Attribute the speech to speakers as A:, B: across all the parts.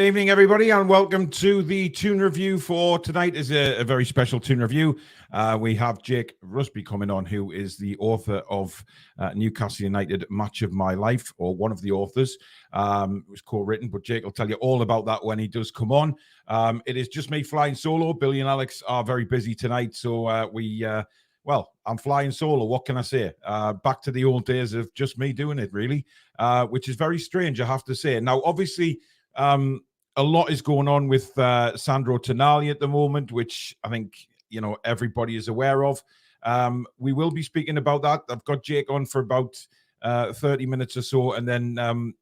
A: Good evening, everybody, and welcome to the Toon Review for tonight. Is a very special Toon Review. We have Jake Rusby coming on, who is the author of Newcastle United Match of My Life, or one of the authors. It was co-written, but Jake will tell you all about that when he does come on. It is just me flying solo. Billy and Alex are very busy tonight, so well, I'm flying solo. What can I say? Back to the old days of just me doing it, really, which is very strange, I have to say. Now, obviously, a lot is going on with Sandro Tonali at the moment, which I think, you know, everybody is aware of. We will be speaking about that. I've got Jake on for about 30 minutes or so, and then,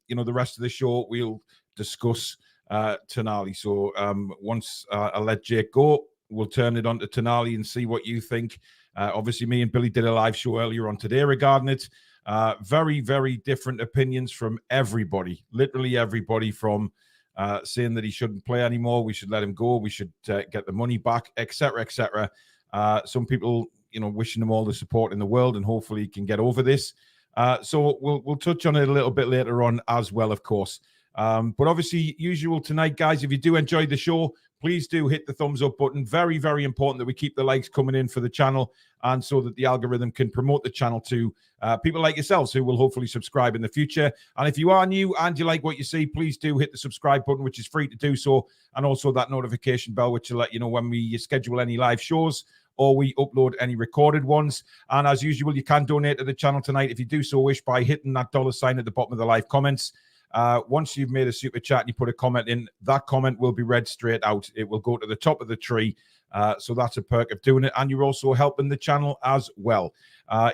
A: you know, the rest of the show, we'll discuss Tonali. So once I let Jake go, we'll turn it on to Tonali and see what you think. Obviously, me and Billy did a live show earlier on today regarding it. Very, very different opinions from everybody, literally everybody, from saying that he shouldn't play anymore, we should let him go, we should get the money back, etc., etc. Some people, you know, wishing him all the support in the world, and hopefully he can get over this. So we'll touch on it a little bit later on as well, of course. But obviously, usual tonight, guys, if you do enjoy the show, please do hit the thumbs up button. Very, very important that we keep the likes coming in for the channel, and so that the algorithm can promote the channel to people like yourselves who will hopefully subscribe in the future. And if you are new and you like what you see, please do hit the subscribe button, which is free to do so, and also that notification bell, which will let you know when we schedule any live shows or we upload any recorded ones. And as usual, you can donate to the channel tonight if you do so wish by hitting that $sign at the bottom of the live comments. Once you've made a super chat and you put a comment in, that comment will be read straight out. It will go to the top of the tree. So that's a perk of doing it. And you're also helping the channel as well.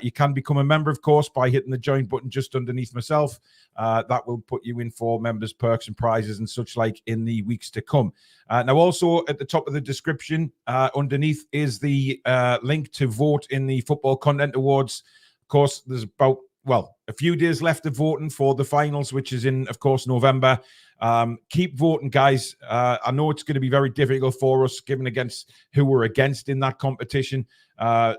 A: You can become a member, of course, by hitting the join button just underneath myself. That will put you in for members' perks and prizes and such like in the weeks to come. Now, also at the top of the description underneath is the link to vote in the Football Content Awards. Of course, there's about, well, a few days left of voting for the finals, which is in, of course, November. Keep voting, guys. I know it's going to be very difficult for us, given against who we're against in that competition. 9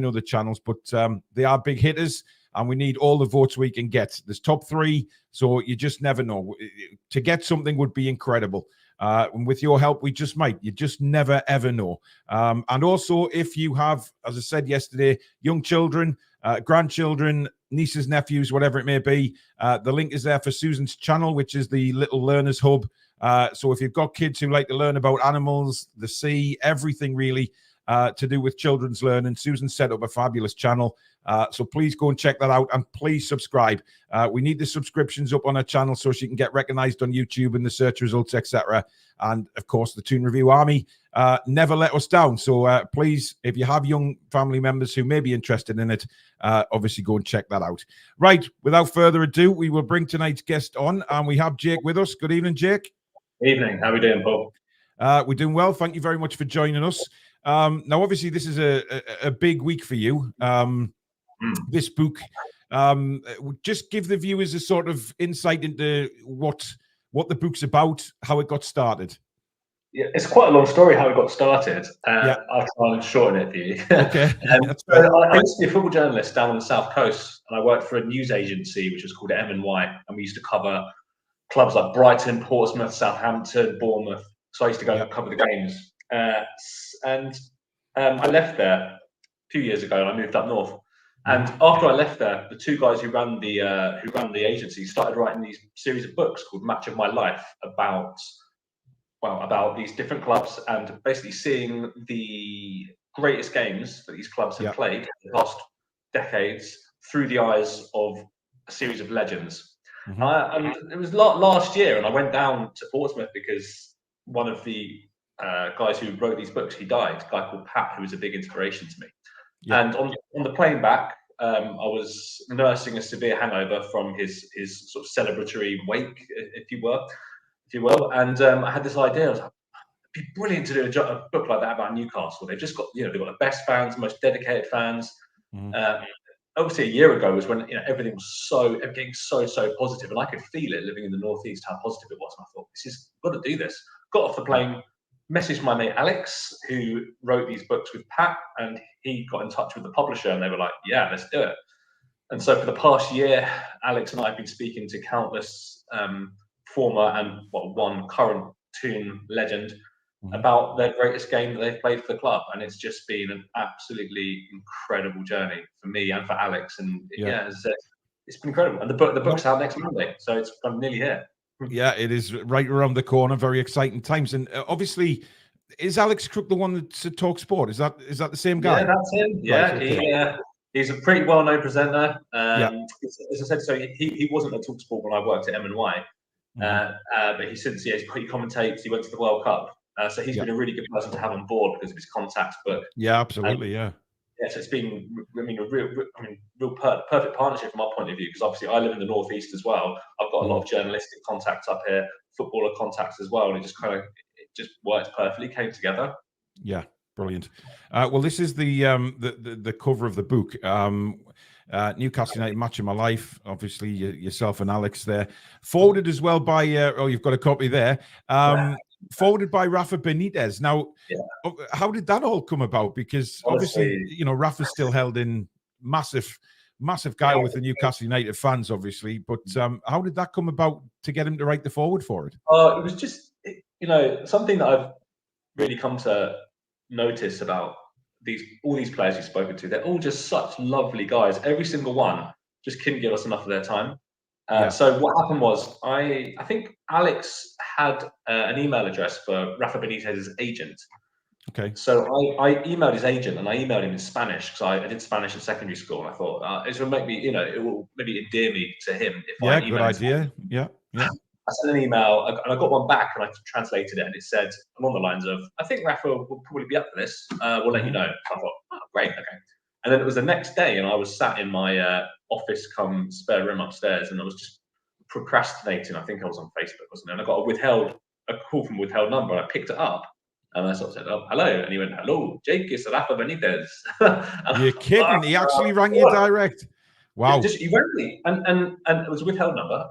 A: other channels, but they are big hitters, and we need all the votes we can get. There's top 3, so you just never know. To get something would be incredible. And with your help, we just might. You just never, ever know. And also, if you have, as I said yesterday, young children, grandchildren, nieces, nephews, whatever it may be, the link is there for Susan's channel, which is the Little Learners Hub. So if you've got kids who like to learn about animals, the sea, everything really to do with children's learning, Susan set up a fabulous channel. So please go and check that out, and please subscribe. We need the subscriptions up on our channel so she can get recognized on YouTube and the search results, etc. And of course, the Toon Review Army never let us down. So please, if you have young family members who may be interested in it, obviously go and check that out. Right, without further ado, we will bring tonight's guest on, and we have Jake with us. Good evening, Jake.
B: Evening. How are we doing, Paul?
A: We're doing well. Thank you very much for joining us. Now, obviously, this is a big week for you. This book, just give the viewers a sort of insight into what the book's about, how it got started.
B: Yeah, it's quite a long story how it got started. I'll try and shorten it for you.
A: Okay.
B: I used to be a football journalist down on the South Coast, and I worked for a news agency which was called M&Y, and we used to cover clubs like Brighton, Portsmouth, Southampton, Bournemouth. So I used to go and cover the games. I left there a few years ago, and I moved up north. And after I left there, the 2 guys who ran the agency started writing these series of books called Match of My Life about these different clubs, and basically seeing the greatest games that these clubs have played in the past decades through the eyes of a series of legends. And it was last year, and I went down to Portsmouth because one of the guys who wrote these books, he died, a guy called Pat, who was a big inspiration to me. And on the plane back, I was nursing a severe hangover from his sort of celebratory wake, if you will. And I had this idea. I was like, it'd be brilliant to do a book like that about Newcastle. They've just got, they've got the best fans, the most dedicated fans. Obviously, a year ago was when everything was getting so positive, and I could feel it living in the northeast how positive it was. And I thought, got to do this. Got off the plane, messaged my mate Alex, who wrote these books with Pat, and he got in touch with the publisher, and they were like, yeah, let's do it. And so for the past year, Alex and I have been speaking to countless former and one current Toon legend
A: Mhm.
B: about their greatest game that they've played for the club, and it's just been an absolutely incredible journey for me and for Alex. And
A: Yeah.
B: it's been incredible. And the book's out next Monday, so I'm nearly here.
A: Yeah, it is right around the corner. Very exciting times, and obviously, is Alex Crook the one that's at Talk Sport? Is that the same guy?
B: Yeah, that's him.
A: Right,
B: Yeah,
A: okay.
B: he's a pretty well-known presenter.
A: Yeah.
B: As I said, so he wasn't at TalkSport when I worked at M&Y,
A: Mhm.
B: but he since he commentates. He went to the World Cup, so he's
A: Yeah.
B: been a really good person to have on board because of his contacts book.
A: Yeah, absolutely. Yeah.
B: Yeah, so it's been, a real perfect partnership from our point of view, because obviously I live in the northeast as well. I've got a lot of journalistic contacts up here, footballer contacts as well, and it just worked perfectly, came together.
A: Yeah, brilliant. Well, this is the cover of the book. Newcastle United match of my life. Obviously, yourself and Alex there. Forwarded as well by. You've got a copy there. Forwarded by Rafa Benitez. Now, how did that all come about? Because obviously, Rafa's still held in massive guile with the Newcastle United fans, obviously. But how did that come about to get him to write the forward for it?
B: It was just, something that I've really come to notice about all these players you've spoken to. They're all just such lovely guys. Every single one just couldn't give us enough of their time. So what happened was, I think Alex had an email address for Rafa Benitez's agent.
A: Okay.
B: So I emailed his agent, and I emailed him in Spanish, because I did Spanish in secondary school, and I thought it will make me, it will maybe endear me to him if I email him.
A: Good idea. Yeah.
B: I sent an email, and I got one back, and I translated it, and it said along the lines of, "I think Rafa will probably be up for this. We'll let you know." I thought, "Oh, great, okay." And then it was the next day, and I was sat in my office come spare room upstairs, and I was just procrastinating. I think I was on Facebook, wasn't it? And I got a call from a withheld number, and I picked it up, and I sort of said, "Oh, hello," and he went, "Hello, Jake, it's Rafa Benitez."
A: You're kidding? He actually rang you direct. Wow.
B: He rang me, and it was a withheld number.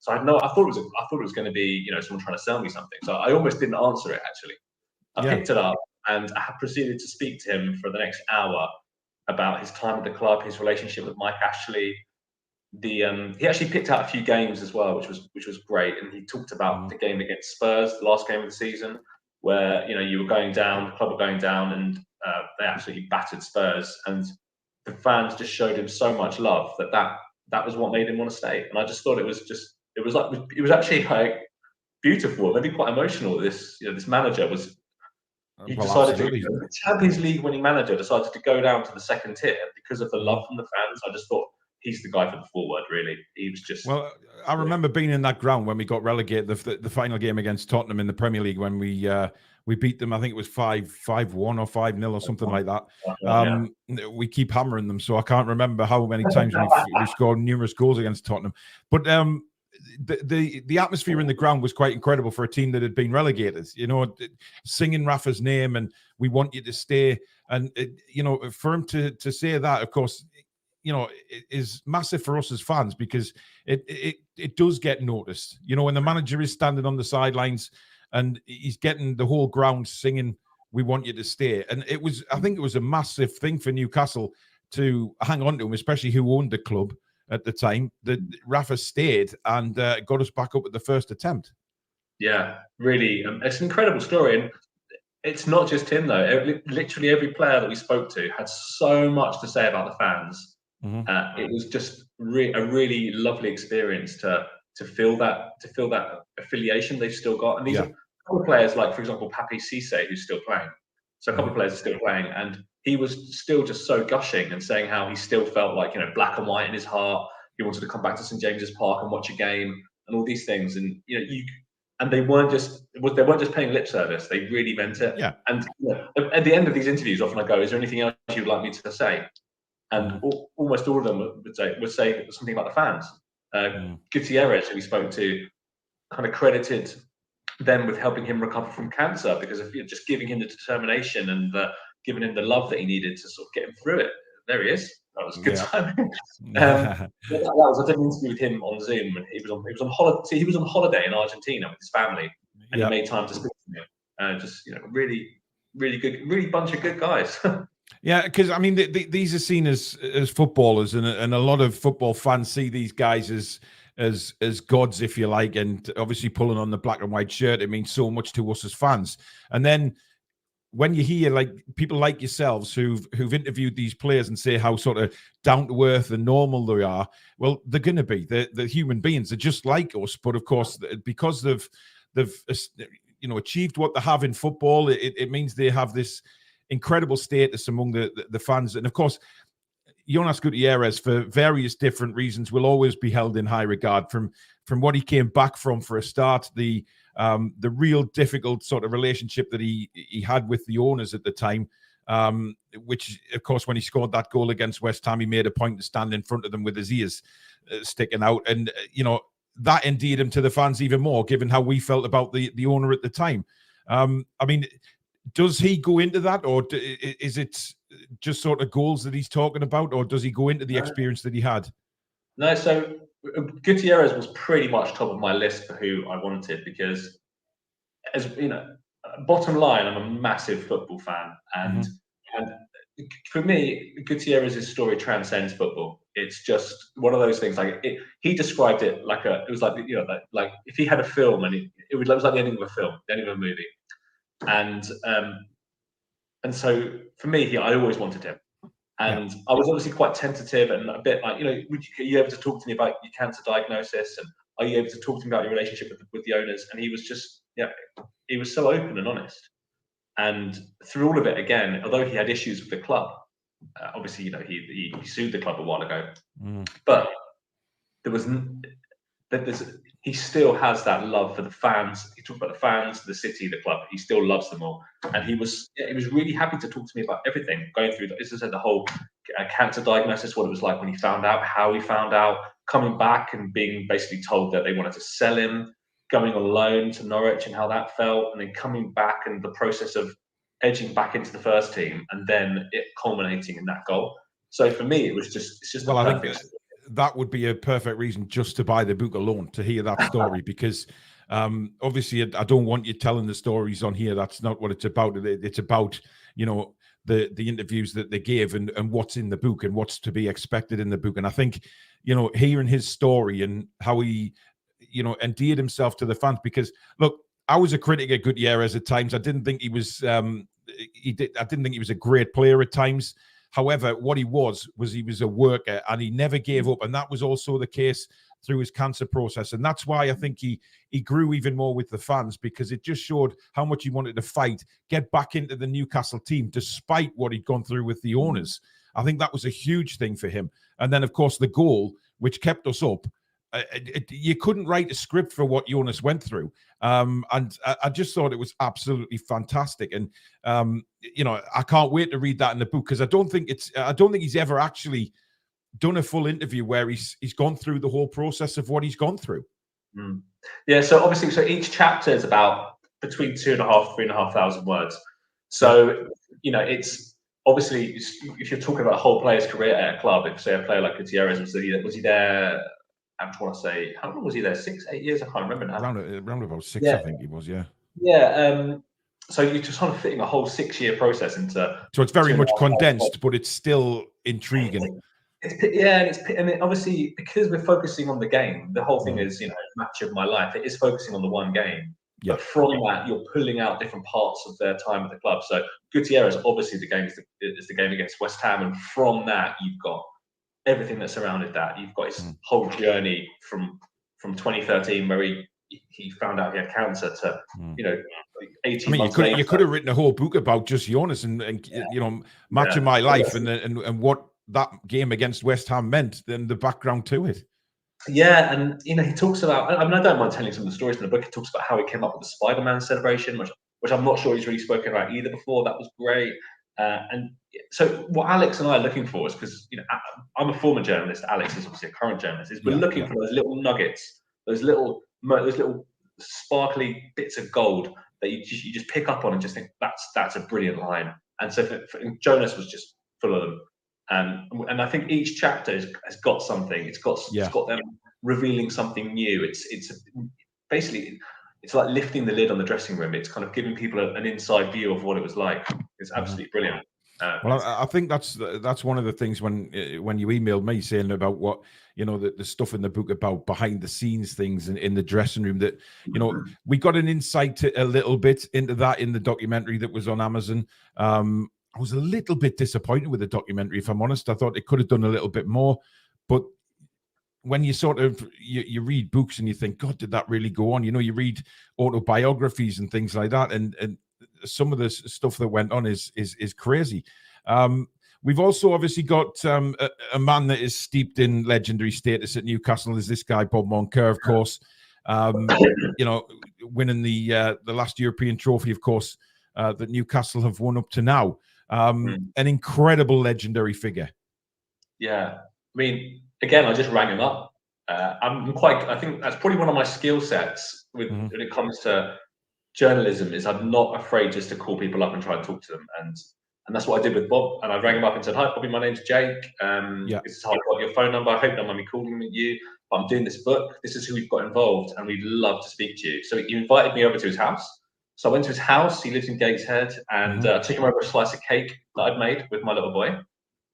B: So I thought it was going to be someone trying to sell me something. So I almost didn't answer it actually. I picked it up, and I proceeded to speak to him for the next hour about his time at the club, his relationship with Mike Ashley. He actually picked out a few games as well, which was great. And he talked about the game against Spurs, the last game of the season, where you were going down, the club were going down, and they absolutely battered Spurs. And the fans just showed him so much love that was what made him want to stay. And I just thought it was actually like beautiful, maybe quite emotional. This manager was. The Champions League winning manager decided to go down to the second tier because of the love from the fans. I just thought he's the guy for the forward. Really, he was just.
A: Well, I remember being in that ground when we got relegated, the final game against Tottenham in the Premier League, when we beat them. I think it was 5-1 or 5-0 or something like that. We keep hammering them, so I can't remember how many times we've scored numerous goals against Tottenham. But the atmosphere in the ground was quite incredible for a team that had been relegated. Singing Rafa's name and "we want you to stay," and for him to say that, of course, is massive for us as fans, because it does get noticed. When the manager is standing on the sidelines and he's getting the whole ground singing "we want you to stay," and I think it was a massive thing for Newcastle to hang on to him, especially who owned the club at the time, that Rafa stayed and got us back up at the first attempt.
B: Yeah, really, it's an incredible story, and it's not just him though. Literally every player that we spoke to had so much to say about the fans. It was just a really lovely experience to feel that affiliation they've still got. And these are a couple of players, like for example Papi Cisse, who's still playing. So a couple of players are still playing, and he was still just so gushing and saying how he still felt like black and white in his heart. He wanted to come back to St James's Park and watch a game and all these things. And and they weren't just paying lip service. They really meant it.
A: Yeah.
B: And at the end of these interviews, often I go, "Is there anything else you'd like me to say?" And almost all of them would say something about the fans. Gutierrez, who we spoke to, kind of credited them with helping him recover from cancer because of just giving him the determination and giving him the love that he needed to sort of get him through it. There he is. That was a good time. I did an interview with him on Zoom, and he was on holiday. He was on holiday in Argentina with his family, and he made time to speak to me. Just really, really good, really bunch of good guys.
A: Yeah, because I mean, these are seen as footballers, and a lot of football fans see these guys as as gods, if you like, and obviously pulling on the black and white shirt, it means so much to us as fans. And then when you hear like people like yourselves who've interviewed these players and say how sort of down to earth and normal they are, well, they're going to be. They're human beings. They're just like us, but of course, because they've achieved what they have in football, it means they have this incredible status among the fans. And of course, Jonas Gutierrez, for various different reasons, will always be held in high regard from what he came back from for a start, the real difficult sort of relationship that he had with the owners at the time, which, of course, when he scored that goal against West Ham, he made a point to stand in front of them with his ears sticking out. And, that endeared him to the fans even more, given how we felt about the owner at the time. I mean, does he go into that, or is it just sort of goals that he's talking about, or does he go into the experience that he had?
B: No, so Gutierrez was pretty much top of my list for who I wanted, because, as you know, bottom line, I'm a massive football fan, and for me, Gutierrez's story transcends football. It's just one of those things. Like he described it like it was like like if he had a film, and it was like the ending of a film, the ending of a movie, and so for me, I always wanted him. And I was obviously quite tentative and a bit like, are you able to talk to me about your cancer diagnosis? And are you able to talk to me about your relationship with the owners? And he was just, he was so open and honest. And through all of it, again, although he had issues with the club, obviously, he sued the club a while ago, but he still has that love for the fans. He talked about the fans, the city, the club. He still loves them all, and he was really happy to talk to me about everything, going through, as I said, the whole cancer diagnosis, what it was like when he found out, how he found out, coming back and being basically told that they wanted to sell him, going on loan to Norwich and how that felt, and then coming back and the process of edging back into the first team, and then it culminating in that goal. So for me, it's just perfect.
A: That would be a perfect reason just to buy the book alone, to hear that story, because obviously I don't want you telling the stories on here. That's not what it's about. It's about, the interviews that they gave and what's in the book and what's to be expected in the book. And I think, hearing his story and how he, endeared himself to the fans, because look, I was a critic of Gutierrez at times. I didn't think he was, I didn't think he was a great player at times. However, what he was he was a worker, and he never gave up. And that was also the case through his cancer process. And that's why I think he grew even more with the fans, because it just showed how much he wanted to fight, get back into the Newcastle team, despite what he'd gone through with the owners. I think that was a huge thing for him. And then, of course, the goal, which kept us up. You couldn't write a script for what Jonas went through. And I just thought it was absolutely fantastic. And, I can't wait to read that in the book, because I don't think he's ever actually done a full interview where he's gone through the whole process of what he's gone through.
B: Yeah. So obviously, each chapter is about between 2,500-3,500 words. So, it's obviously, if you're talking about a whole player's career at a club, if say a player like Gutierrez, was he there? I just want to say, how long was he there? 6-8 years? I can't remember now.
A: Around about 6, I think he was, yeah.
B: Yeah. So you're just kind of fitting a whole 6-year process into.
A: So it's very much condensed, but it's still intriguing.
B: And obviously, because we're focusing on the game, the whole thing is, match of my life. It is focusing on the one game. Yeah. But from that, you're pulling out different parts of their time at the club. So Gutierrez, obviously, the game is the game against West Ham, and from that, you've got everything that surrounded that. You've got his whole journey from 2013, where he found out he had cancer, to 18 months later.
A: You could have written a whole book about just Jonas and match of my life and what that game against West Ham meant, then the background to it.
B: Yeah, and he talks about. I mean, I don't mind telling some of the stories in the book. He talks about how he came up with the Spider-Man celebration, which I'm not sure he's really spoken about either before. That was great. And so what Alex and I are looking for is, because I'm a former journalist, Alex is obviously a current journalist, is we're looking for those little nuggets, those little sparkly bits of gold that you just pick up on and just think that's a brilliant line. And so for Jonas was just full of them. And I think each chapter has got something. It's got them revealing something new. It's basically, it's like lifting the lid on the dressing room. It's kind of giving people an inside view of what it was like. It's absolutely brilliant.
A: Well, I think that's one of the things when you emailed me saying about what the stuff in the book about behind the scenes things in the dressing room, that we got an insight a little bit into that in the documentary that was on Amazon. I was a little bit disappointed with the documentary, if I'm honest. I thought it could have done a little bit more, but when you sort of you read books and you think, God, did that really go on? You read autobiographies and things like that, and some of the stuff that went on is crazy. We've also obviously got a man that is steeped in legendary status at Newcastle, is this guy Bob Moncur, of course. Winning the last European trophy, of course, that Newcastle have won up to now. An incredible legendary figure.
B: Yeah, I mean, again, I just rang him up. I think that's probably one of my skill sets when it comes to journalism, is I'm not afraid just to call people up and try and talk to them. And that's what I did with Bob. And I rang him up and said, "Hi, Bobby, my name's Jake. This is how I got your phone number. I hope you don't mind me calling you. But I'm doing this book. This is who we've got involved, and we'd love to speak to you." So he invited me over to his house. So I went to his house. He lives in Gateshead, and took him over a slice of cake that I'd made with my little boy,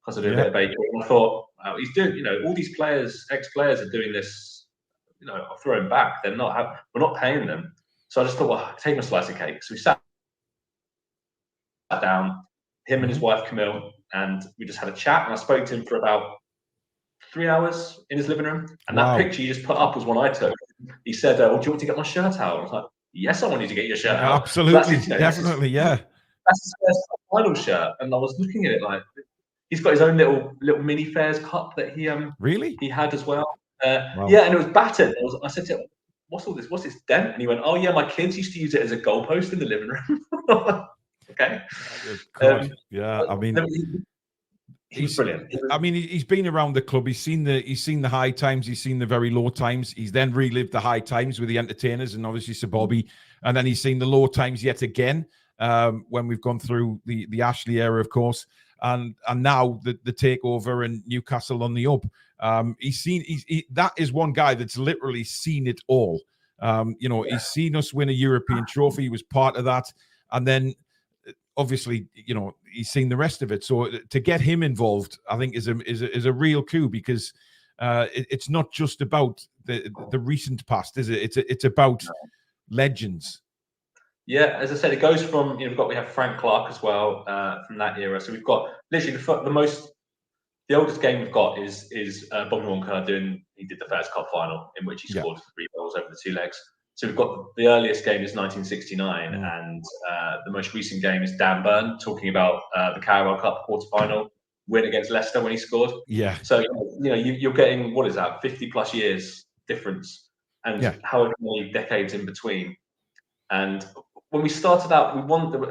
B: because I do a bit of baking. And I thought, he's doing, all these players, ex-players are doing this, I'll throw him back. We're not paying them. So I just thought, well, take him a slice of cake. So we sat down, him and his wife Camille, and we just had a chat. And I spoke to him for about 3 hours in his living room. And that picture you just put up was one I took. He said, "Well, do you want to get my shirt out?" I was like, "Yes, I want you to get your shirt out."
A: Absolutely, definitely, yeah.
B: That's his first final shirt, and I was looking at it like, he's got his own little mini Fairs cup that he had as well. Yeah, and it was battered. I said to him, "What's all this? What's this dent?" And he went, "Oh yeah, my kids used to use it as a goalpost in the living room." Okay.
A: Yeah, I mean,
B: he's brilliant.
A: I mean, he's been around the club. He's seen the high times. He's seen the very low times. He's then relived the high times with the entertainers and obviously Sir Bobby, and then he's seen the low times yet again when we've gone through the Ashley era, of course, and now the takeover and Newcastle on the up. That is one guy that's literally seen it all. He's seen us win a European trophy. He was part of that, and then obviously, he's seen the rest of it. So to get him involved, I think is a real coup, because it's not just about the recent past, is it? It's about legends.
B: Yeah, as I said, it goes from we have Frank Clark as well from that era. So we've got literally the oldest game we've got is Bob Moncur he did the Fairs Cup final, in which he scored 3 goals over the 2 legs. So we've got the earliest game is 1969, and the most recent game is Dan Burn talking about the Carabao Cup quarter-final win against Leicester when he scored.
A: Yeah.
B: So you're getting, what is that, 50 plus years difference, and however many decades in between. And when we started out,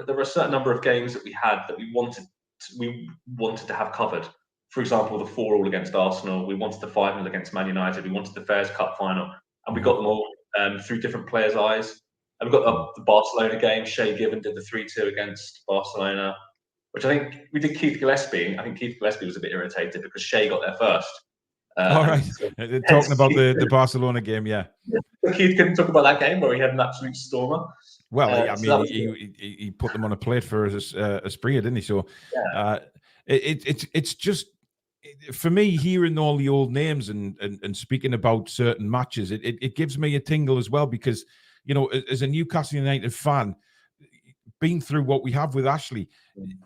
B: there were a certain number of games that we had that we wanted to have covered. For example, the 4-4 against Arsenal. We wanted the 5-0 against Man United. We wanted the Fairs Cup final, and we got them all through different players' eyes. And we've got the Barcelona game. Shay Given did the 3-2 against Barcelona, which I think we did Keith Gillespie. I think Keith Gillespie was a bit irritated because Shay got there first.
A: All right. Talking about the Barcelona game, yeah.
B: Keith couldn't talk about that game where he had an absolute stormer.
A: Well, I mean, he put them on a plate for a spree, didn't he? So it's just, for me, hearing all the old names and speaking about certain matches, it gives me a tingle as well, because, as a Newcastle United fan, being through what we have with Ashley,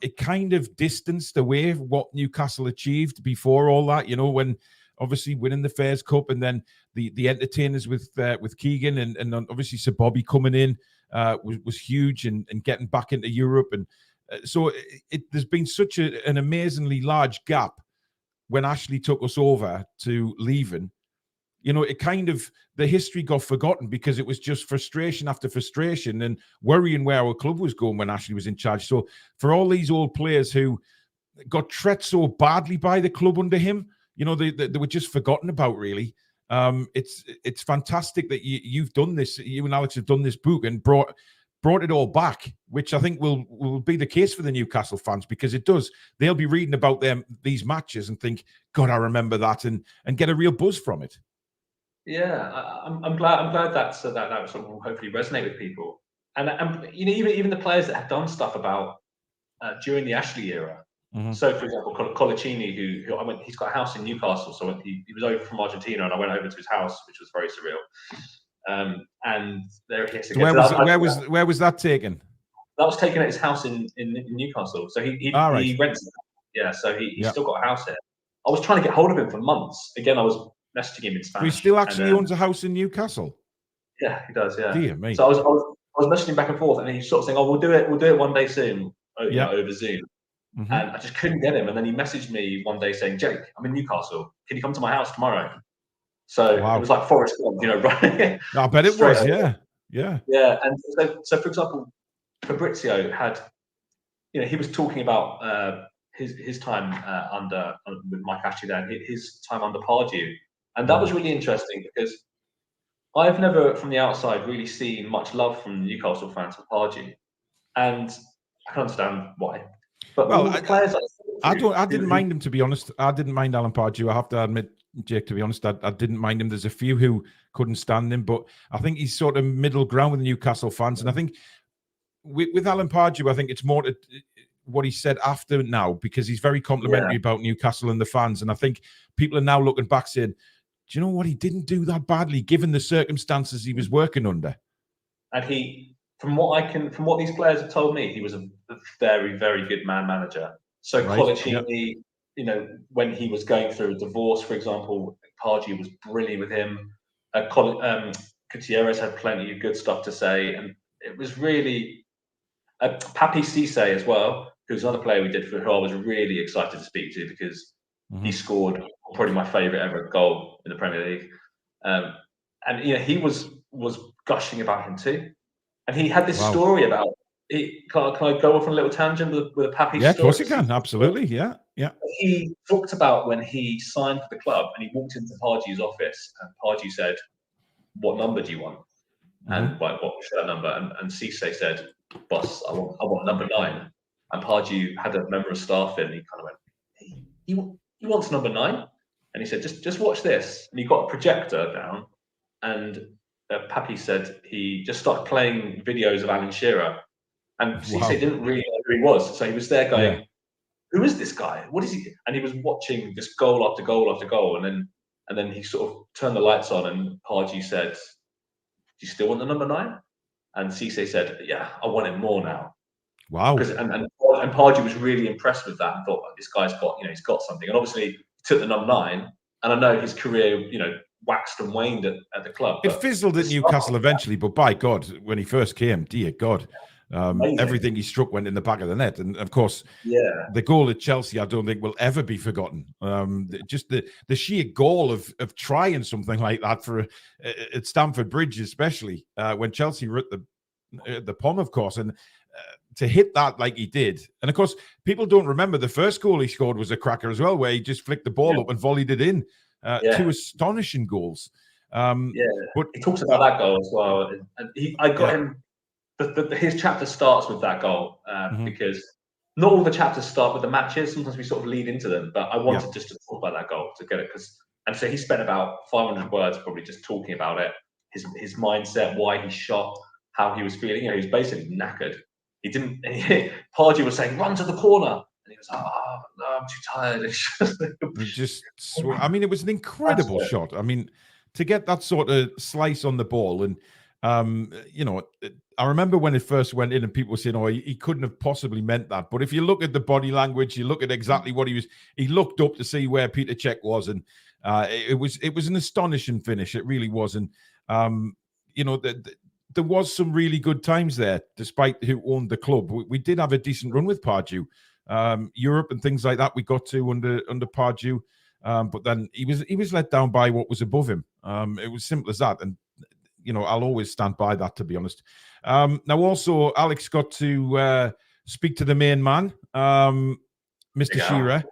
A: it kind of distanced away what Newcastle achieved before all that, when obviously winning the Fairs Cup, and then the entertainers with Keegan and obviously Sir Bobby coming in was huge, and getting back into Europe. And so there's been such an amazingly large gap when Ashley took us over to leaving. It kind of, the history got forgotten because it was just frustration after frustration and worrying where our club was going when Ashley was in charge. So for all these old players who got treated so badly by the club under him, they were just forgotten about, really. It's fantastic that you've done this. You and Alex have done this book and brought it all back, which I think will be the case for the Newcastle fans, because it does. They'll be reading about these matches and think, God, I remember that, and get a real buzz from it.
B: Yeah, I'm glad that sort of will hopefully resonate with people, and even the players that have done stuff about during the Ashley era. So, for example, Colaccini, who I went, he's got a house in Newcastle. So he was over from Argentina, and I went over to his house, which was very surreal. And there he is.
A: So where was that taken?
B: That was taken at his house in Newcastle. So he rents it. Yeah, so he's still got a house here. I was trying to get hold of him for months. Again, I was messaging him in Spanish.
A: He still actually owns a house in Newcastle.
B: Yeah, he does. Yeah.
A: Dear me.
B: So I was messaging back and forth, and he's sort of saying, "Oh, we'll do it one day soon, over Zoom." And I just couldn't get him. And then he messaged me one day saying, "Jake, I'm in Newcastle. Can you come to my house tomorrow?" So it was like Forrest Gump, right?
A: I bet it was.
B: Yeah. And so for example, Fabrizio had, he was talking about his time with Mike Ashley there, his time under Pardew, and that was really interesting because I've never, from the outside, really seen much love from Newcastle fans for Pardew, and I can understand why. But all the players
A: I didn't mind him, to be honest. I didn't mind Alan Pardew. I have to admit, Jake, to be honest, I didn't mind him. There's a few who couldn't stand him, but I think he's sort of middle ground with the Newcastle fans. And I think with Alan Pardew, I think it's more to what he said after now, because he's very complimentary about Newcastle and the fans. And I think people are now looking back saying, do you know what? He didn't do that badly given the circumstances he was working under.
B: And from what these players have told me, he was a very, very good manager. So Colaccini, when he was going through a divorce, for example, Pardew was brilliant with him. Gutierrez had plenty of good stuff to say, and it was really Papi Cisse as well, who's another player we did for who I was really excited to speak to because he scored probably my favourite ever goal in the Premier League, and he was gushing about him too, and he had this story about. Can I go off on a little tangent with a Papi story?
A: Yeah, of course you can. Absolutely, yeah.
B: He talked about when he signed for the club and he walked into Pardew's office and Pardew said, "What number do you want?" And what was that number? And Cisse said, "Boss, I want number 9." And Pardew had a member of staff in. And he kind of went, "He wants number 9." And he said, "Just watch this." And he got a projector down, and Papi said he just started playing videos of Alan Shearer. And Cisse didn't really know who he was. So he was there going, "Who is this guy? What is he?" And he was watching just goal after goal after goal. And then he sort of turned the lights on and Pardew said, "Do you still want the number 9?" And Cisse said, "Yeah, I want it more now."
A: Wow.
B: And Pardew was really impressed with that and thought, this guy's got, he's got something. And obviously he took the number 9. And I know his career, waxed and waned at the club.
A: It fizzled at Newcastle eventually, but by God, when he first came, dear God. Everything he struck went in the back of the net, and of course, the goal at Chelsea, I don't think will ever be forgotten. Just the sheer goal of trying something like that at Stamford Bridge, especially when Chelsea were at the Pom, of course, and to hit that like he did, and of course, people don't remember the first goal he scored was a cracker as well, where he just flicked the ball up and volleyed it in. 2 astonishing goals.
B: But he talks about that goal as well, and I got him. His chapter starts with that goal because not all the chapters start with the matches. Sometimes we sort of lead into them, but I wanted just to talk about that goal to get it and so he spent about 500 words probably just talking about it, his mindset, why he shot, how he was feeling. He was basically knackered. Pardew was saying, "Run to the corner," and he was, "Oh no, I'm too tired."
A: I mean, it was an incredible shot. I mean, to get that sort of slice on the ball and. I remember when it first went in and people were saying, "Oh, he couldn't have possibly meant that." But if you look at the body language, you look at exactly what he looked up to see where Peter Cech was. And it was an astonishing finish. It really was. And, there was some really good times there, despite who owned the club. We did have a decent run with Pardew. Europe and things like that we got to under Pardew. But then he was let down by what was above him. It was simple as that. And, I'll always stand by that, to be honest. Now, also, Alex got to speak to the main man, Mr. Shearer.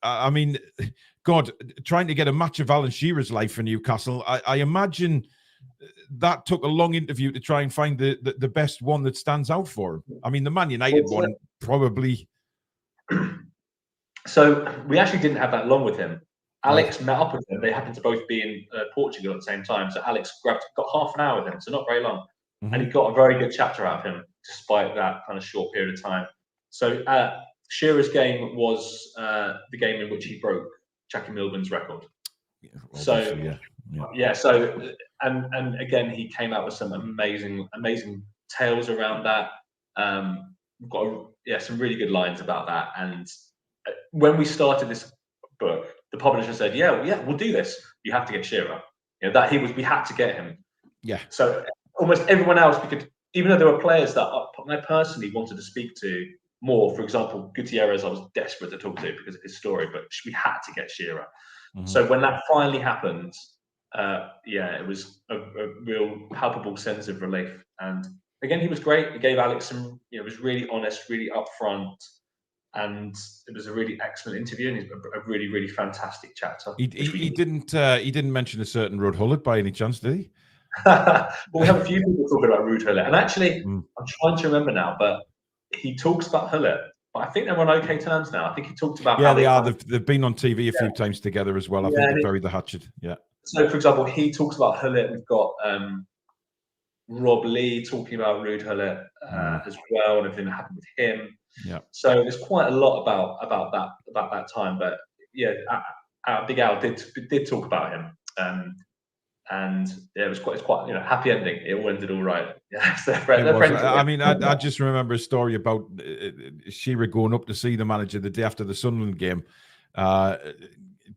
A: I mean, God, trying to get a match of Alan Shearer's life for Newcastle, I imagine that took a long interview to try and find the best one that stands out for him. I mean, the Man United one, probably.
B: So we actually didn't have that long with him. Alex met up with him. They happened to both be in Portugal at the same time. So Alex got half an hour with him, so not very long. And he got a very good chapter out of him, despite that kind of short period of time. So Shearer's game was the game in which he broke Jackie Milburn's record. So and again, he came out with some amazing tales around that. We've got some really good lines about that. And when we started this book, the publisher said, we'll do this. You have to get Shearer. We had to get him. Yeah. So almost everyone else, even though there were players that I personally wanted to speak to more, for example, Gutierrez, I was desperate to talk to because of his story, but we had to get Shearer. Mm-hmm. So when that finally happened, it was a real palpable sense of relief. And again, he was great. He gave Alex some, was really honest, really upfront, and it was a really excellent interview. And he's a really, really fantastic chatter.
A: He didn't mention a certain Ruud Gullit by any chance, did he?
B: Well, we have a few people talking about Ruud Gullit, and actually, I'm trying to remember now, but he talks about Gullit. But I think they're on okay terms now. I think he talked about
A: how they are. They've been on TV a few times together as well. I think they buried the hatchet. Yeah.
B: So, for example, he talks about Gullit. We've got Rob Lee talking about Ruud Gullit as well, and everything that happened with him. Yeah. So there's quite a lot about that time. But Big Al did talk about him. And it was quite happy ending. It all ended all right. Yeah, so
A: I mean, I just remember a story about Shearer going up to see the manager the day after the Sunderland game,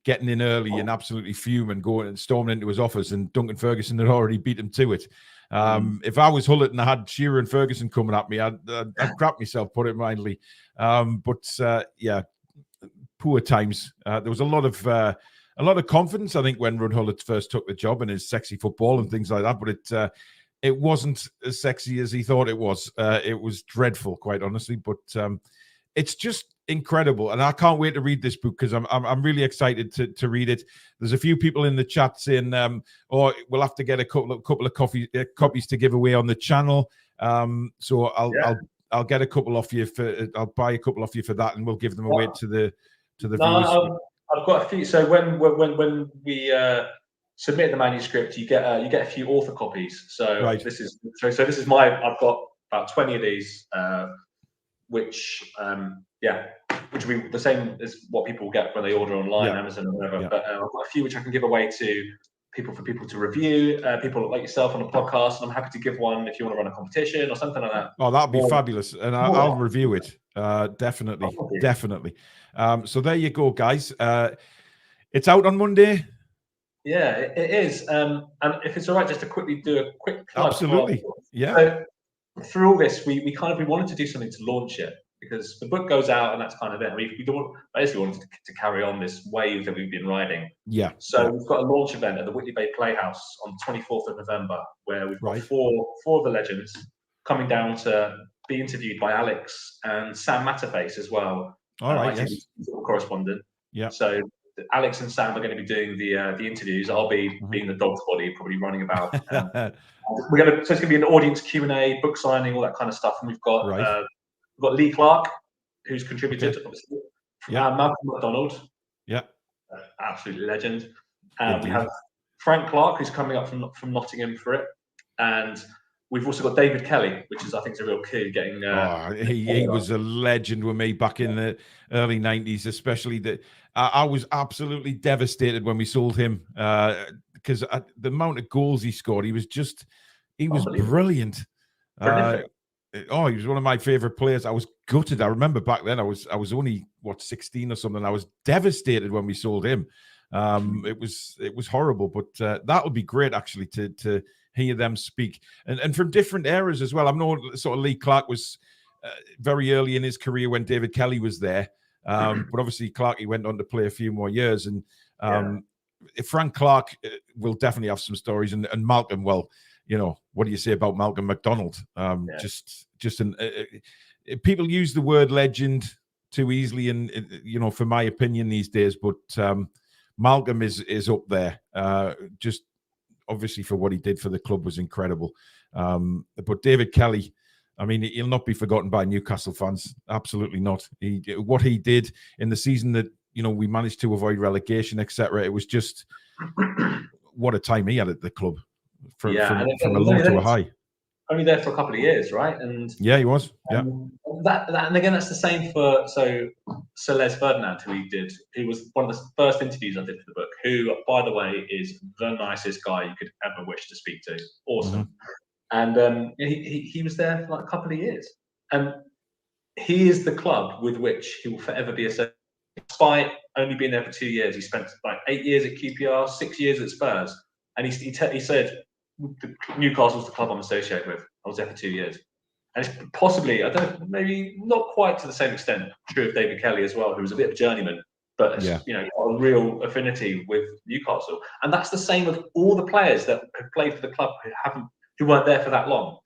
A: getting in early and absolutely fuming, going and storming into his office, and Duncan Ferguson had already beat him to it. If I was Gullit and I had Shearer and Ferguson coming at me, I'd crap myself, put it mildly. Poor times. There was a lot of confidence, I think, when Ruud Gullit first took the job and his sexy football and things like that. But it wasn't as sexy as he thought it was. It was dreadful, quite honestly. But it's just incredible, and I can't wait to read this book because I'm really excited to read it. There's a few people in the chat saying, we'll have to get a couple of copies to give away on the channel. So I'll get a couple off you I'll buy a couple off you for that, and we'll give them away to the viewers.
B: I've got a few. So when we submit the manuscript, you get a few author copies. So this is I've got about 20 of these, which will be the same as what people get when they order online, Amazon or whatever. But I've got a few which I can give away to people for people to review, people like yourself on a podcast. And I'm happy to give one if you want to run a competition or something like that.
A: Oh, that'd be fabulous, and I'll review it. Definitely. So there you go, guys. It's out on Monday.
B: Yeah, it is. And if it's all right, just to quickly do a quick plug.
A: Absolutely. Yeah.
B: So through all this, we wanted to do something to launch it, because the book goes out and that's kind of it. We basically wanted to carry on this wave that we've been riding. Yeah. So we've got a launch event at the Whitley Bay Playhouse on 24th of November, where we've got four of the legends coming down to be interviewed by Alex and Sam Matterface as well. All right, yes. Correspondent. Yeah. So Alex and Sam are going to be doing the interviews. I'll be being the dog's body, probably running about. So it's going to be an audience Q&A, book signing, all that kind of stuff. And we've got Lee Clark, who's contributed, obviously. Malcolm Macdonald. Yeah. Absolute legend. We have Frank Clark, who's coming up from Nottingham for it, and we've also got David Kelly, which I think is a real key.
A: He was a legend with me back in the early 90s, especially that I was absolutely devastated when we sold him because the amount of goals he scored, he was brilliant. He was one of my favorite players. I was gutted. I remember back then I was only 16 or something. I was devastated when we sold him. It was horrible, but that would be great actually to hear them speak and from different eras as well. I know sort of Lee Clark was very early in his career when David Kelly was there, but obviously Clarkey went on to play a few more years, and Frank Clark will definitely have some stories, and Malcolm, well, what do you say about Malcolm Macdonald? People use the word legend too easily, and for my opinion these days, but Malcolm is up there. Just obviously for what he did for the club was incredible. But David Kelly, I mean, he'll not be forgotten by Newcastle fans. Absolutely not. What he did in the season that, we managed to avoid relegation, etc. It was just what a time he had at the club from a low to a high.
B: only there for a couple of years, right? And
A: yeah, he was. Yeah.
B: And again, that's the same for Celeste Ferdinand, who was one of the first interviews I did for the book, who, by the way, is the nicest guy you could ever wish to speak to. Awesome. And he was there for like a couple of years. And he is the club with which he will forever be associated. Despite only being there for 2 years, he spent like 8 years at QPR, 6 years at Spurs. And he said, Newcastle's the club I'm associated with. I was there for 2 years. And it's possibly, I don't know, maybe not quite to the same extent, true of David Kelly as well, who was a bit of a journeyman, but got a real affinity with Newcastle. And that's the same with all the players that have played for the club who weren't there for that long.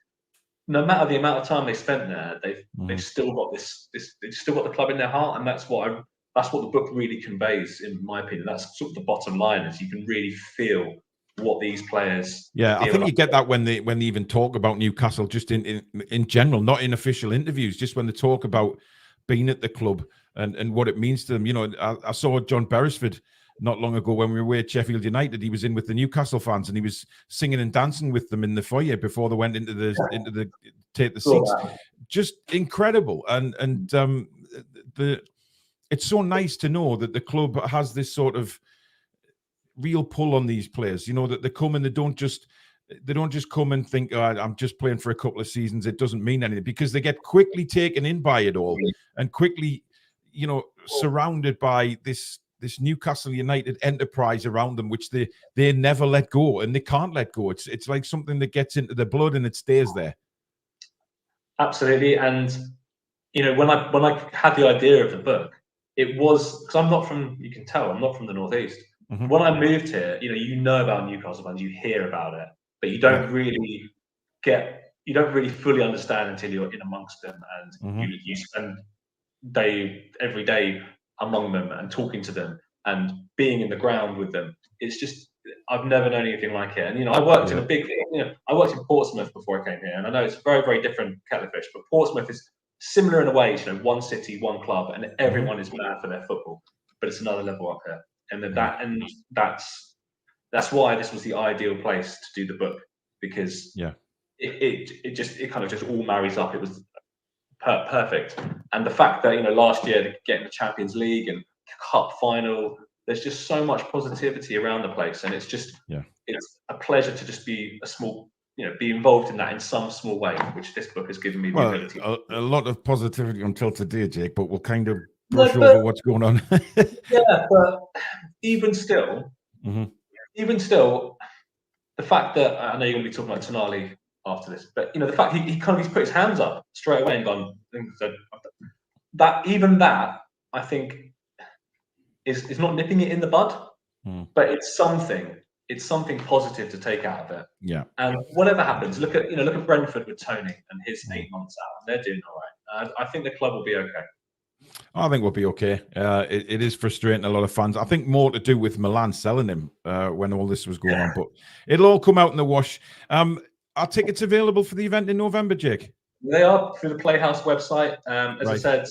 B: No matter the amount of time they spent there, they've still got they've still got the club in their heart, and that's what the book really conveys, in my opinion. That's sort of the bottom line, is you can really feel what these players.
A: Yeah, I think you get that when they even talk about Newcastle, just in general, not in official interviews, just when they talk about being at the club and what it means to them. You know, I saw John Beresford not long ago when we were at Sheffield United. He was in with the Newcastle fans and he was singing and dancing with them in the foyer before they went into the take the seats. Just incredible, and it's so nice to know that the club has this sort of real pull on these players. You know, that they come and they don't just come and think, oh, I'm just playing for a couple of seasons, it doesn't mean anything, because they get quickly taken in by it all and quickly, you know, surrounded by this Newcastle United enterprise around them, which they never let go, and they can't let go. It's like something that gets into the blood and it stays there.
B: Absolutely. And you know, when I had the idea of the book, it was because I'm not from, you can tell I'm not from the Northeast. When I moved here, you know about Newcastle fans, you hear about it, but you don't really fully understand until you're in amongst them, and you spend every day among them and talking to them and being in the ground with them. It's just, I've never known anything like it. And I worked in I worked in Portsmouth before I came here, and I know it's a very, very different kettle of fish, but Portsmouth is similar in a way. One city, one club, and everyone is mad for their football, but it's another level up here. And that's why this was the ideal place to do the book, because it kind of just all marries up. It was perfect. And the fact that last year getting the Champions League and Cup final, there's just so much positivity around the place, and it's just it's a pleasure to just be be involved in that in some small way, which this book has given me the ability.
A: A lot of positivity until today, Jake, but we'll kind of brush over what's going on.
B: But even still, the fact that I know you're going to be talking about Tonali after this, but the fact he kind of put his hands up straight away and gone, that I think is not nipping it in the bud, but it's something positive to take out of it. Yeah. And whatever happens, look at Brentford with Tony and his 8 months out. They're doing all right. I think the club will be okay.
A: I think we'll be okay. It is frustrating a lot of fans. I think more to do with Milan selling him when all this was going on, but it'll all come out in the wash. Are tickets available for the event in November, Jake?
B: They are through the Playhouse website. As I said,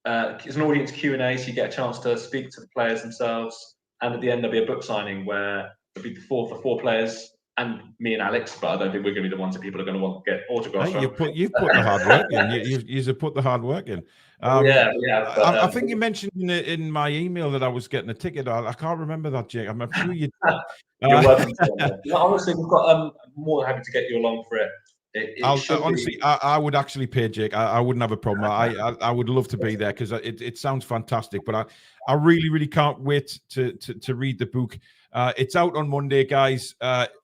B: it's an audience Q&A, so you get a chance to speak to the players themselves. And at the end, there'll be a book signing where there'll be for 4 players and me and Alex, but I don't think we're going to be the ones that people are going to want to get autographs from.
A: You've put the hard work in. You've put the hard work in. I think you mentioned in my email that I was getting a ticket. I can't remember that, Jake. I'm sure you.
B: You're welcome. Honestly, we've got. I'm more than happy to get you along for it.
A: Honestly, I would actually pay, Jake. I wouldn't have a problem. I would love to be there because it sounds fantastic. But I really, really can't wait to read the book. It's out on Monday, guys.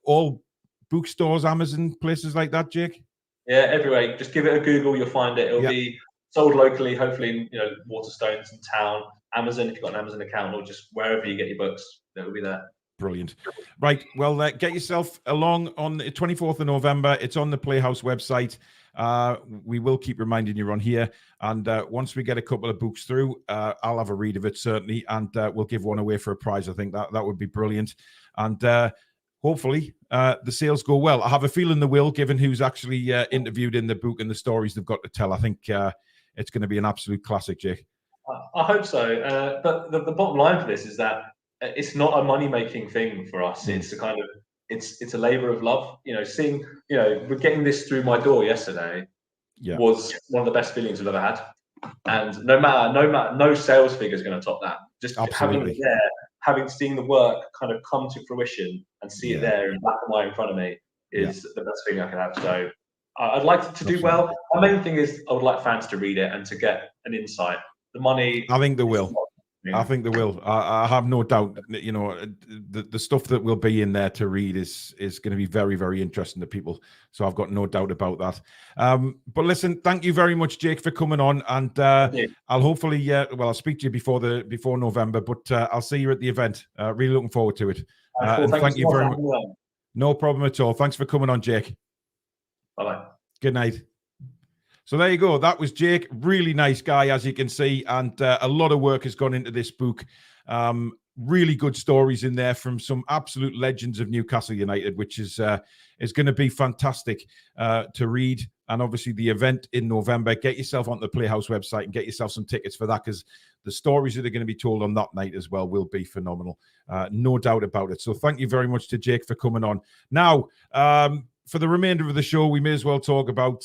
A: All bookstores, Amazon, places like that, Jake.
B: Yeah, everywhere. Just give it a Google, you'll find it. It'll be sold locally, hopefully in Waterstones in town. Amazon, if you've got an Amazon account, or just wherever you get your books, it will be there.
A: Brilliant. Right. Well, get yourself along on the 24th of November. It's on the Playhouse website. We will keep reminding you on here. And once we get a couple of books through, I'll have a read of it, certainly. And we'll give one away for a prize. I think that would be brilliant. And hopefully the sales go well. I have a feeling they will, given who's actually interviewed in the book and the stories they've got to tell. I think it's going to be an absolute classic, Jake.
B: I hope so. But the bottom line for this is that it's not a money-making thing for us. It's it's a labor of love. Seeing, we're getting this through my door yesterday was one of the best feelings I've ever had. And no sales figure is going to top that. Just having it there, seen the work kind of come to fruition and see it there in black and white in front of me is the best feeling I can have. So I'd like to do well. My main thing is I would like fans to read it and to get an insight. The money,
A: I think they will. I think they will. I have no doubt. The stuff that will be in there to read is going to be very, very interesting to people. So I've got no doubt about that. But listen, thank you very much, Jake, for coming on. And I'll hopefully, I'll speak to you before November. But I'll see you at the event. Really looking forward to it.
B: Cool.
A: And thank you very much. No problem at all. Thanks for coming on, Jake.
B: Bye-bye.
A: Good night. So there you go. That was Jake. Really nice guy, as you can see. And a lot of work has gone into this book. Really good stories in there from some absolute legends of Newcastle United, which is going to be fantastic to read. And obviously the event in November, get yourself on the Playhouse website and get yourself some tickets for that, because the stories that are going to be told on that night as well will be phenomenal. No doubt about it. So thank you very much to Jake for coming on. Now, for the remainder of the show, we may as well talk about...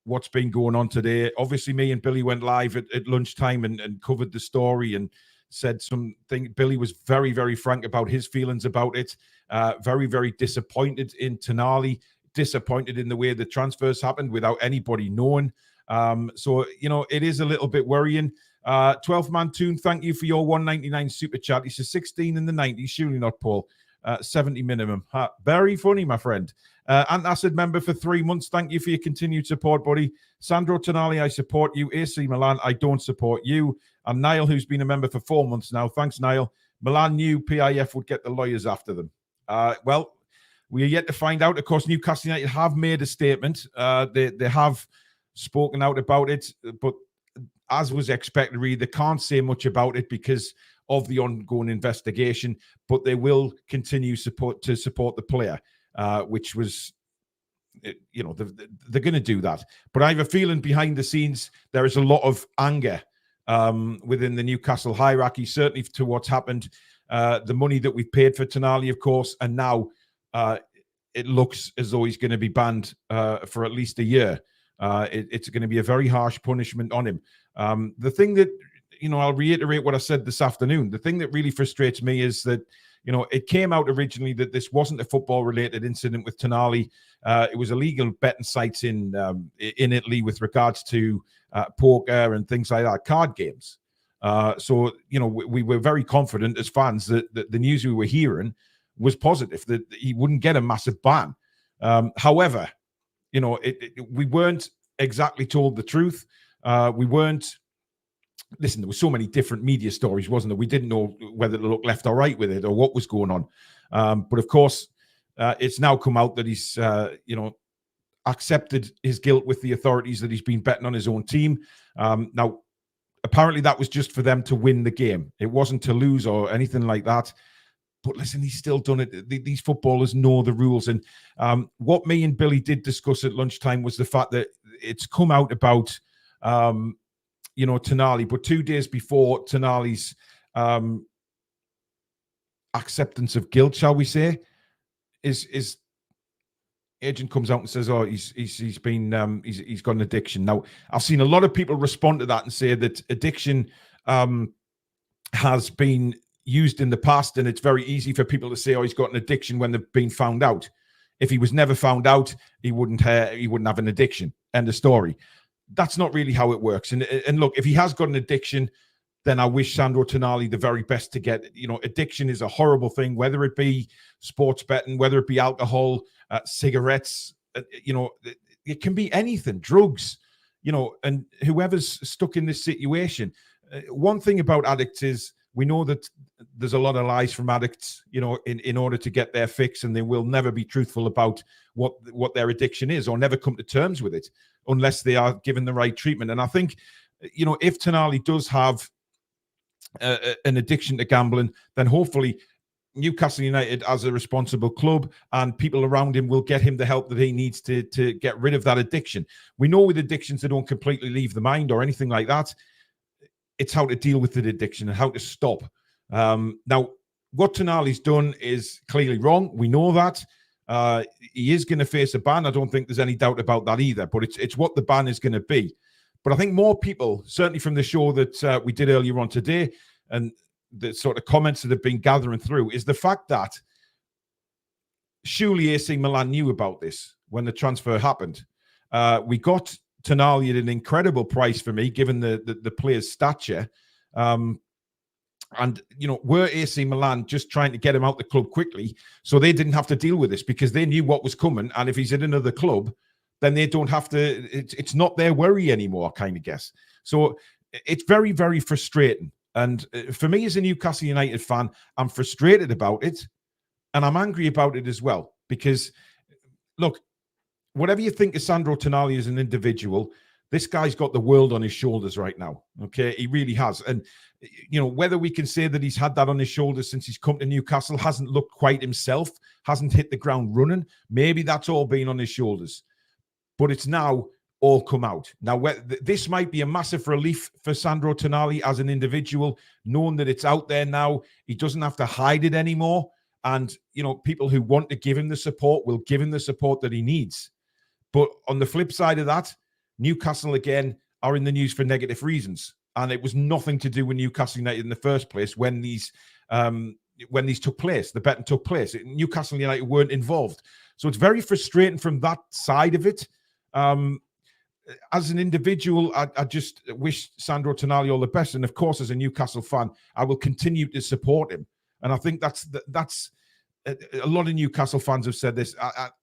A: what's been going on today. Obviously, me and Billy went live at lunchtime and covered the story and said something. Billy was very, very frank about his feelings about it. Very, very disappointed in Tonali, disappointed in the way the transfers happened without anybody knowing. So, it is a little bit worrying. 12th man Toon, thank you for your $1.99 super chat. He says 16 in the 90s, surely not, Paul. 70 minimum. Very funny, my friend. Antacid member for 3 months. Thank you for your continued support, buddy. Sandro Tonali, I support you. AC Milan, I don't support you. And Niall, who's been a member for 4 months now. Thanks, Niall. Milan knew PIF would get the lawyers after them. We are yet to find out. Of course, Newcastle United have made a statement. They have spoken out about it, but as was expected, really, they can't say much about it because of the ongoing investigation, but they will continue to support the player, which was, they're going to do that. But I have a feeling behind the scenes, there is a lot of anger within the Newcastle hierarchy, certainly to what's happened. The money that we've paid for Tonali, of course, and now it looks as though he's going to be banned for at least a year. It's going to be a very harsh punishment on him. The thing that, I'll reiterate what I said this afternoon. The thing that really frustrates me is that, it came out originally that this wasn't a football-related incident with Tonali. It was illegal betting sites in Italy with regards to poker and things like that, card games. So, we were very confident as fans that the news we were hearing was positive, that he wouldn't get a massive ban. However, we weren't exactly told the truth. We weren't... Listen, there were so many different media stories, wasn't there? We didn't know whether to look left or right with it or what was going on. But of course, it's now come out that he's, accepted his guilt with the authorities, that he's been betting on his own team. Now, apparently that was just for them to win the game. It wasn't to lose or anything like that. But listen, he's still done it. These footballers know the rules. And what me and Billy did discuss at lunchtime was the fact that it's come out about... Tonali, but 2 days before Tonali's acceptance of guilt, shall we say, is agent comes out and says, "Oh, he's got an addiction." Now, I've seen a lot of people respond to that and say that addiction has been used in the past, and it's very easy for people to say, "Oh, he's got an addiction," when they've been found out. If he was never found out, he wouldn't have an addiction. End of story. That's not really how it works. And look, if he has got an addiction, then I wish Sandro Tonali the very best to get. Addiction is a horrible thing, whether it be sports betting, whether it be alcohol, cigarettes, it can be anything, drugs, and whoever's stuck in this situation. One thing about addicts is we know that there's a lot of lies from addicts, in order to get their fix, and they will never be truthful about what their addiction is or never come to terms with it unless they are given the right treatment. And I think, if Tonali does have an addiction to gambling, then hopefully Newcastle United, as a responsible club, and people around him will get him the help that he needs to get rid of that addiction. We know with addictions, they don't completely leave the mind or anything like that. It's how to deal with the addiction and how to stop. Now, what Tonali's done is clearly wrong. We know that. He is going to face a ban. I don't think there's any doubt about that either, but it's what the ban is going to be. But I think more people, certainly from the show that we did earlier on today, and the sort of comments that have been gathering through, is the fact that surely AC Milan knew about this when the transfer happened. We got Tonali at an incredible price for me, given the player's stature. And, were AC Milan just trying to get him out the club quickly so they didn't have to deal with this because they knew what was coming? And if he's at another club, then they don't have to, it's not their worry anymore, I kind of guess. So it's very, very frustrating. And for me as a Newcastle United fan, I'm frustrated about it and I'm angry about it as well. Because, look, whatever you think of Sandro Tonali as an individual, this guy's got the world on his shoulders right now. Okay, he really has. And, whether we can say that he's had that on his shoulders since he's come to Newcastle, hasn't looked quite himself, hasn't hit the ground running, maybe that's all been on his shoulders. But it's now all come out. Now, this might be a massive relief for Sandro Tonali as an individual, knowing that it's out there now. He doesn't have to hide it anymore. And, people who want to give him the support will give him the support that he needs. But on the flip side of that, Newcastle, again, are in the news for negative reasons. And it was nothing to do with Newcastle United in the first place when these took place, the betting took place. Newcastle United weren't involved. So it's very frustrating from that side of it. As an individual, I just wish Sandro Tonali all the best. And of course, as a Newcastle fan, I will continue to support him. And I think that's a lot of Newcastle fans have said this.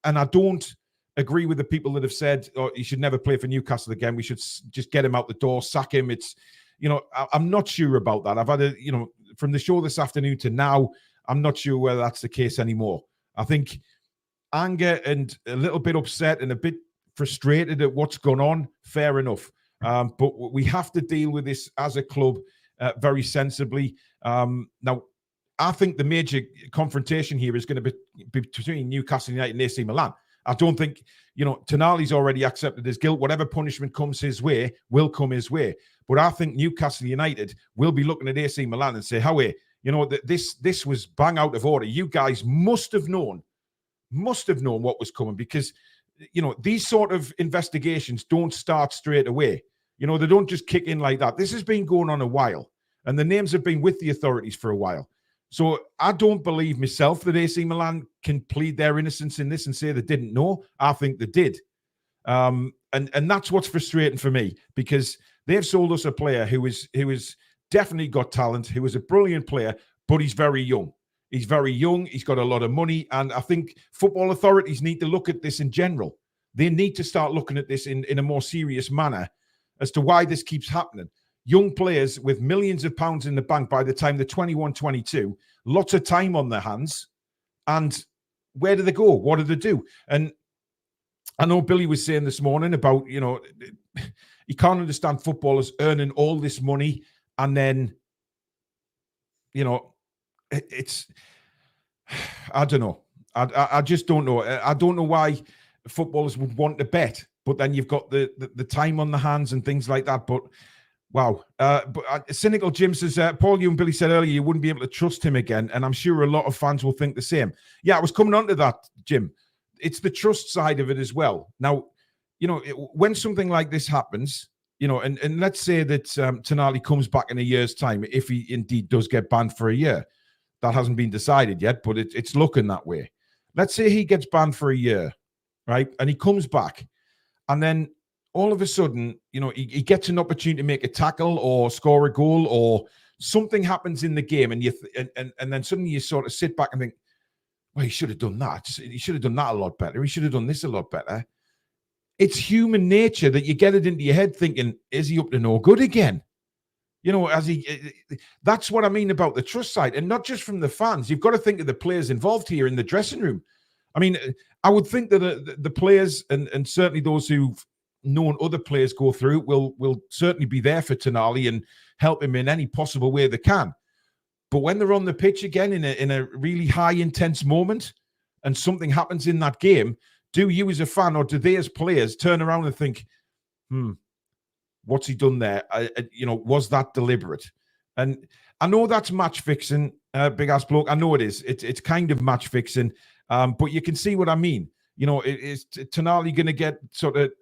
A: And I don't agree with the people that have said, oh, he should never play for Newcastle again. We should just get him out the door, sack him. It's, I'm not sure about that. I've had from the show this afternoon to now, I'm not sure whether that's the case anymore. I think anger and a little bit upset and a bit frustrated at what's gone on, fair enough. But we have to deal with this as a club very sensibly. Now, I think the major confrontation here is going to be between Newcastle United and AC Milan. I don't think, Tonali's already accepted his guilt. Whatever punishment comes his way will come his way. But I think Newcastle United will be looking at AC Milan and say, Howie, this was bang out of order. You guys must have known what was coming because, these sort of investigations don't start straight away. They don't just kick in like that. This has been going on a while and the names have been with the authorities for a while. So I don't believe myself that AC Milan can plead their innocence in this and say they didn't know. I think they did. And that's what's frustrating for me because they've sold us a player who is definitely got talent, who is a brilliant player, but he's very young. He's very young. He's got a lot of money. And I think football authorities need to look at this in general. They need to start looking at this in a more serious manner as to why this keeps happening. Young players with millions of pounds in the bank by the time they're 21, 22, lots of time on their hands. And where do they go? What do they do? And I know Billy was saying this morning about, he can't understand footballers earning all this money and then, it's, I don't know. I just don't know. I don't know why footballers would want to bet, but then you've got the time on the hands and things like that. But wow. But Cynical Jim says, Paul, you and Billy said earlier you wouldn't be able to trust him again. And I'm sure a lot of fans will think the same. Yeah, I was coming on to that, Jim. It's the trust side of it as well. Now, when something like this happens, and let's say that Tonali comes back in a year's time, if he indeed does get banned for a year. That hasn't been decided yet, but it's looking that way. Let's say he gets banned for a year, right? And he comes back. And then all of a sudden, he gets an opportunity to make a tackle or score a goal or something happens in the game. And and then suddenly you sort of sit back and think, well, he should have done that. He should have done that a lot better. He should have done this a lot better. It's human nature that you get it into your head thinking, is he up to no good again? That's what I mean about the trust side. And not just from the fans. You've got to think of the players involved here in the dressing room. I mean, I would think that the players and certainly those who've known other players go through will certainly be there for Tonali and help him in any possible way they can. But when they're on the pitch again in a really high intense moment and something happens in that game, do you as a fan or do they as players turn around and think, what's he done there? Was that deliberate? And I know that's match fixing Big ass bloke. I know it is. It's kind of match fixing, but you can see what I mean. Is Tonali going to get sort of,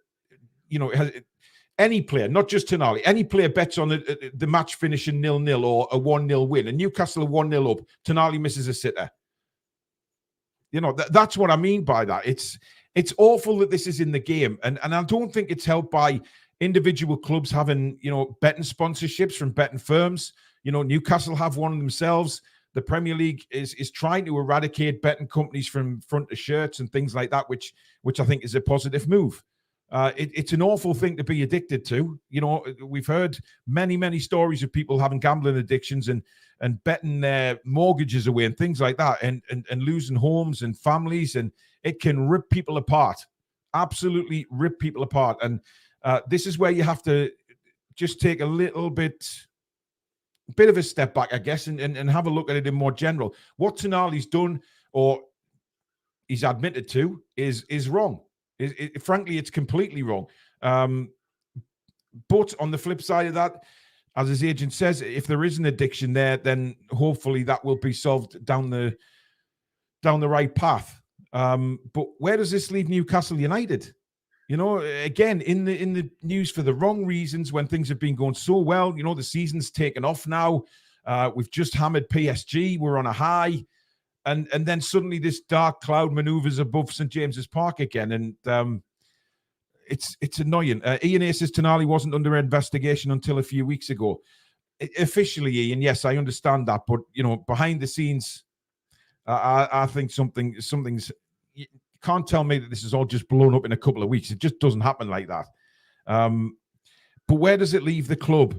A: any player, not just Tonali, any player bets on the match finishing 0-0 or a 1-0 win, and Newcastle are 1-0 up, Tonali misses a sitter. That's what I mean by that. It's awful that this is in the game, and I don't think it's helped by individual clubs having, betting sponsorships from betting firms. Newcastle have one themselves. The Premier League is trying to eradicate betting companies from front of shirts and things like that, which I think is a positive move. It's an awful thing to be addicted to. We've heard many, many stories of people having gambling addictions and betting their mortgages away and things like that, and losing homes and families, and it can rip people apart. Absolutely rip people apart. And this is where you have to just take a little bit of a step back, I guess, and have a look at it in more general. What Tonali's done, or he's admitted to, is wrong. Frankly, it's completely wrong. But on the flip side of that, as his agent says, if there is an addiction there, then hopefully that will be solved down the right path. But where does this leave Newcastle United? Again, in the news for the wrong reasons when things have been going so well. The season's taken off now. We've just hammered PSG. We're on a high. And then suddenly this dark cloud maneuvers above St. James's Park again. And it's annoying. Ian A says Tonali wasn't under investigation until a few weeks ago. Officially, Ian, yes, I understand that. But, behind the scenes, I think something's... You can't tell me that this is all just blown up in a couple of weeks. It just doesn't happen like that. But where does it leave the club?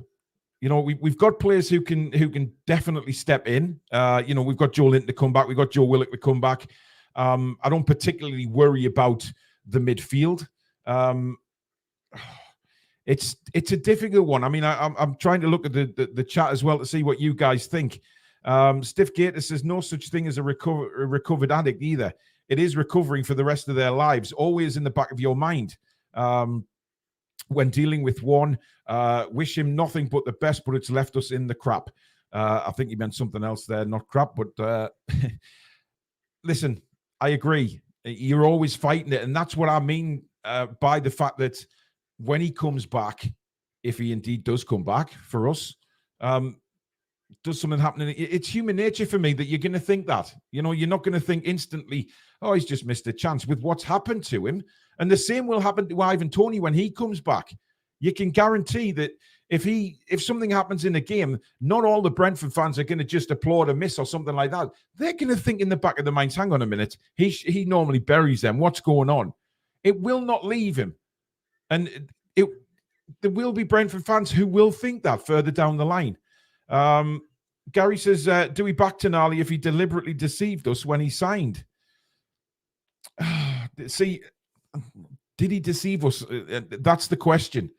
A: We've got players who can definitely step in. We've got Joe Linton to come back. We've got Joe Willock to come back. I don't particularly worry about the midfield. It's a difficult one. I mean, I'm trying to look at the chat as well to see what you guys think. Stiff Gator says no such thing as a recovered addict either. It is recovering for the rest of their lives, always in the back of your mind. When dealing with one, wish him nothing but the best, but it's left us in the crap. I think he meant something else there, not crap. But listen, I agree. You're always fighting it. And that's what I mean by the fact that when he comes back, if he indeed does come back for us, does something happen? It's human nature for me that you're going to think that. You're not going to think instantly, oh, he's just missed a chance with what's happened to him. And the same will happen to Ivan Toney when he comes back. You can guarantee that if something happens in a game, not all the Brentford fans are going to just applaud a miss or something like that. They're going to think in the back of their minds, hang on a minute, he normally buries them. What's going on? It will not leave him. And there will be Brentford fans who will think that further down the line. Gary says, do we back Tonali if he deliberately deceived us when he signed? See, did he deceive us? That's the question.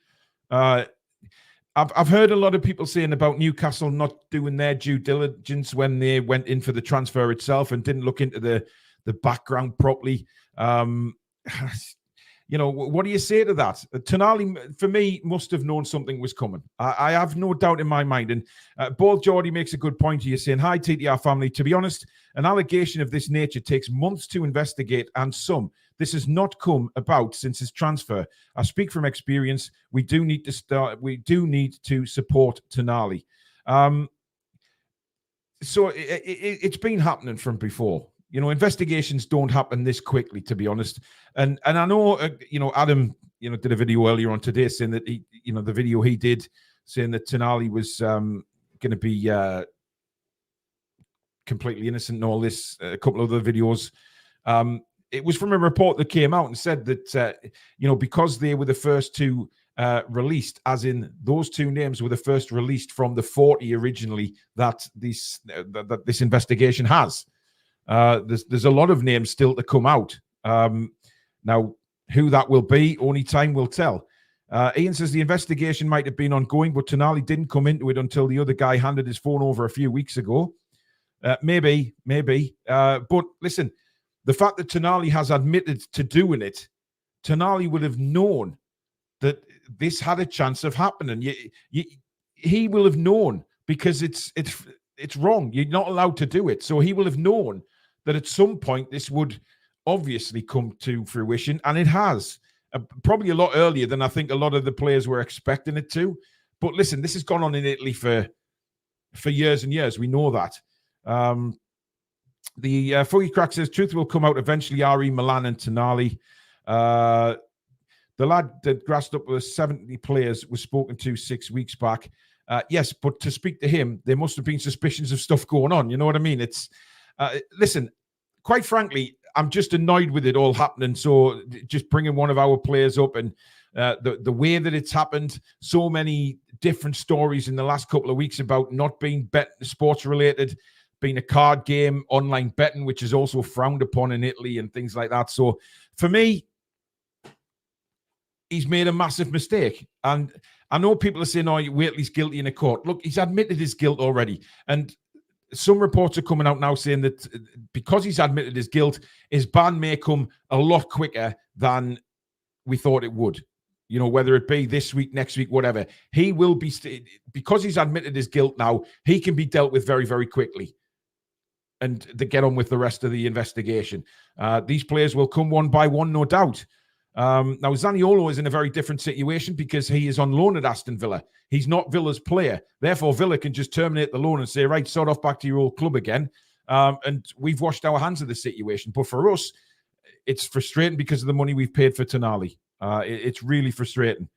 A: I've heard a lot of people saying about Newcastle not doing their due diligence when they went in for the transfer itself and didn't look into the background properly. What do you say to that? Tonali, for me, must have known something was coming. I have no doubt in my mind. And Bald Geordie makes a good point here, saying, hi, TTR family. To be honest, an allegation of this nature takes months to investigate, and this has not come about since his transfer. I speak from experience. We do need to support Tonali. So it's been happening from before. Investigations don't happen this quickly, to be honest. And I know, Adam, did a video earlier on today saying that the video he did saying that Tonali was going to be completely innocent and all this. A couple of other videos. It was from a report that came out and said that because they were the first two released, as in those two names were the first released from the 40 originally that this investigation has. There's a lot of names still to come out. Now, who that will be, only time will tell. Ian says the investigation might have been ongoing, but Tonali didn't come into it until the other guy handed his phone over a few weeks ago. Maybe. But listen, the fact that Tonali has admitted to doing it, Tonali would have known that this had a chance of happening. He will have known because it's it's wrong. You're not allowed to do it. So he will have known that at some point this would obviously come to fruition, and it has. Probably a lot earlier than I think a lot of the players were expecting it to. But listen, this has gone on in Italy for years and years. We know that. The Foggy Crack says, truth will come out eventually, RE, Milan and Tonali. The lad that grassed up with 70 players was spoken to 6 weeks back. Yes, but to speak to him, there must have been suspicions of stuff going on. You know what I mean? It's listen, quite frankly, I'm just annoyed with it all happening. So just bringing one of our players up and the way that it's happened, so many different stories in the last couple of weeks about not being sports related, being a card game, online betting, which is also frowned upon in Italy and things like that. So for me, he's made a massive mistake. And I know people are saying, oh, wait till he's guilty in a court. Look, he's admitted his guilt already. And some reports are coming out now saying that because he's admitted his guilt, his ban may come a lot quicker than we thought it would. You know, whether it be this week, next week, whatever. He will be, because he's admitted his guilt now, he can be dealt with very, very quickly. And to get on with the rest of the investigation. These players will come one by one, no doubt. Now, Zaniolo is in a very different situation because he is on loan at Aston Villa. He's not Villa's player. Therefore, Villa can just terminate the loan and say, right, sort off back to your old club again. And we've washed our hands of the situation. But for us, it's frustrating because of the money we've paid for Tonali. It's really frustrating.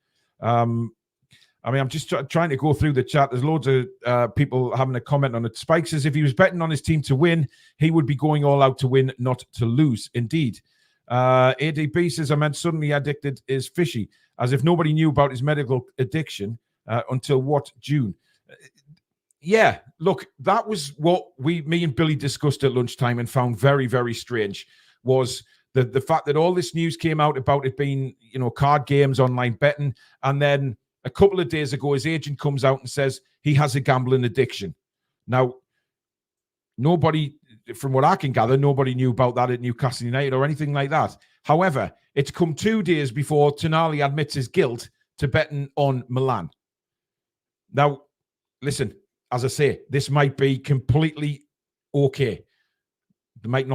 A: I mean, I'm just trying to go through the chat. There's loads of people having a comment on it. Spike says if he was betting on his team to win, he would be going all out to win, not to lose. Indeed. ADB says, I meant suddenly addicted is fishy, as if nobody knew about his medical addiction until what, June? Yeah, look, that was what me and Billy discussed at lunchtime and found very, very strange, was the fact that all this news came out about it being, you know, card games, online betting, and then a couple of days ago, his agent comes out and says he has a gambling addiction. Now, nobody, from what I can gather, nobody knew about that at Newcastle United or anything like that. However, it's come 2 days before Tonali admits his guilt to betting on Milan. Now, listen, as I say, this might be completely okay. There might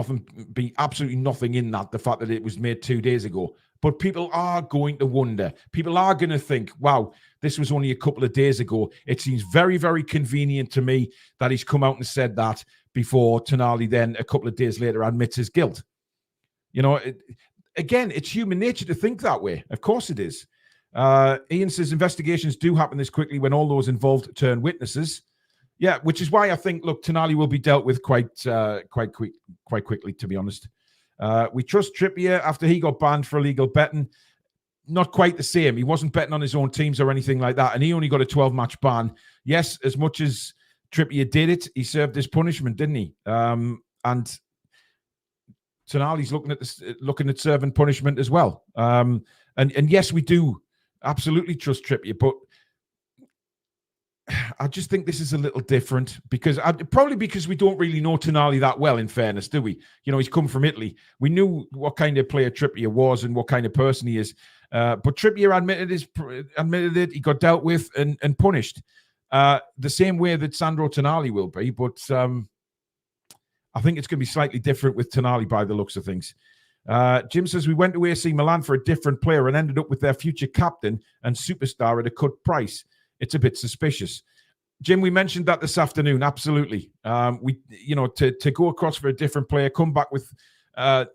A: be absolutely nothing in that, the fact that it was made 2 days ago. But people are going to wonder. People are going to think, wow, this was only a couple of days ago. It seems very, very convenient to me that he's come out and said that before Tonali then a couple of days later admits his guilt. You know, again, it's human nature to think that way. Of course it is. Ian says investigations do happen this quickly when all those involved turn witnesses. Yeah, which is why I think, look, Tonali will be dealt with quite quickly, to be honest. We trust Trippier after he got banned for illegal betting. Not quite the same. He wasn't betting on his own teams or anything like that, and he only got a 12-match ban. Yes, as much as Trippier did it, he served his punishment, didn't he? And Tonali's looking at serving punishment as well. And yes, we do absolutely trust Trippier, but I just think this is a little different because probably because we don't really know Tonali that well, in fairness, do we? You know, he's come from Italy. We knew what kind of player Trippier was and what kind of person he is. But Trippier admitted it. He got dealt with and punished the same way that Sandro Tonali will be. But I think it's going to be slightly different with Tonali by the looks of things. Jim says, we went to AC Milan for a different player and ended up with their future captain and superstar at a cut price. It's a bit suspicious. Jim, we mentioned that this afternoon. Absolutely. To go across for a different player, come back with a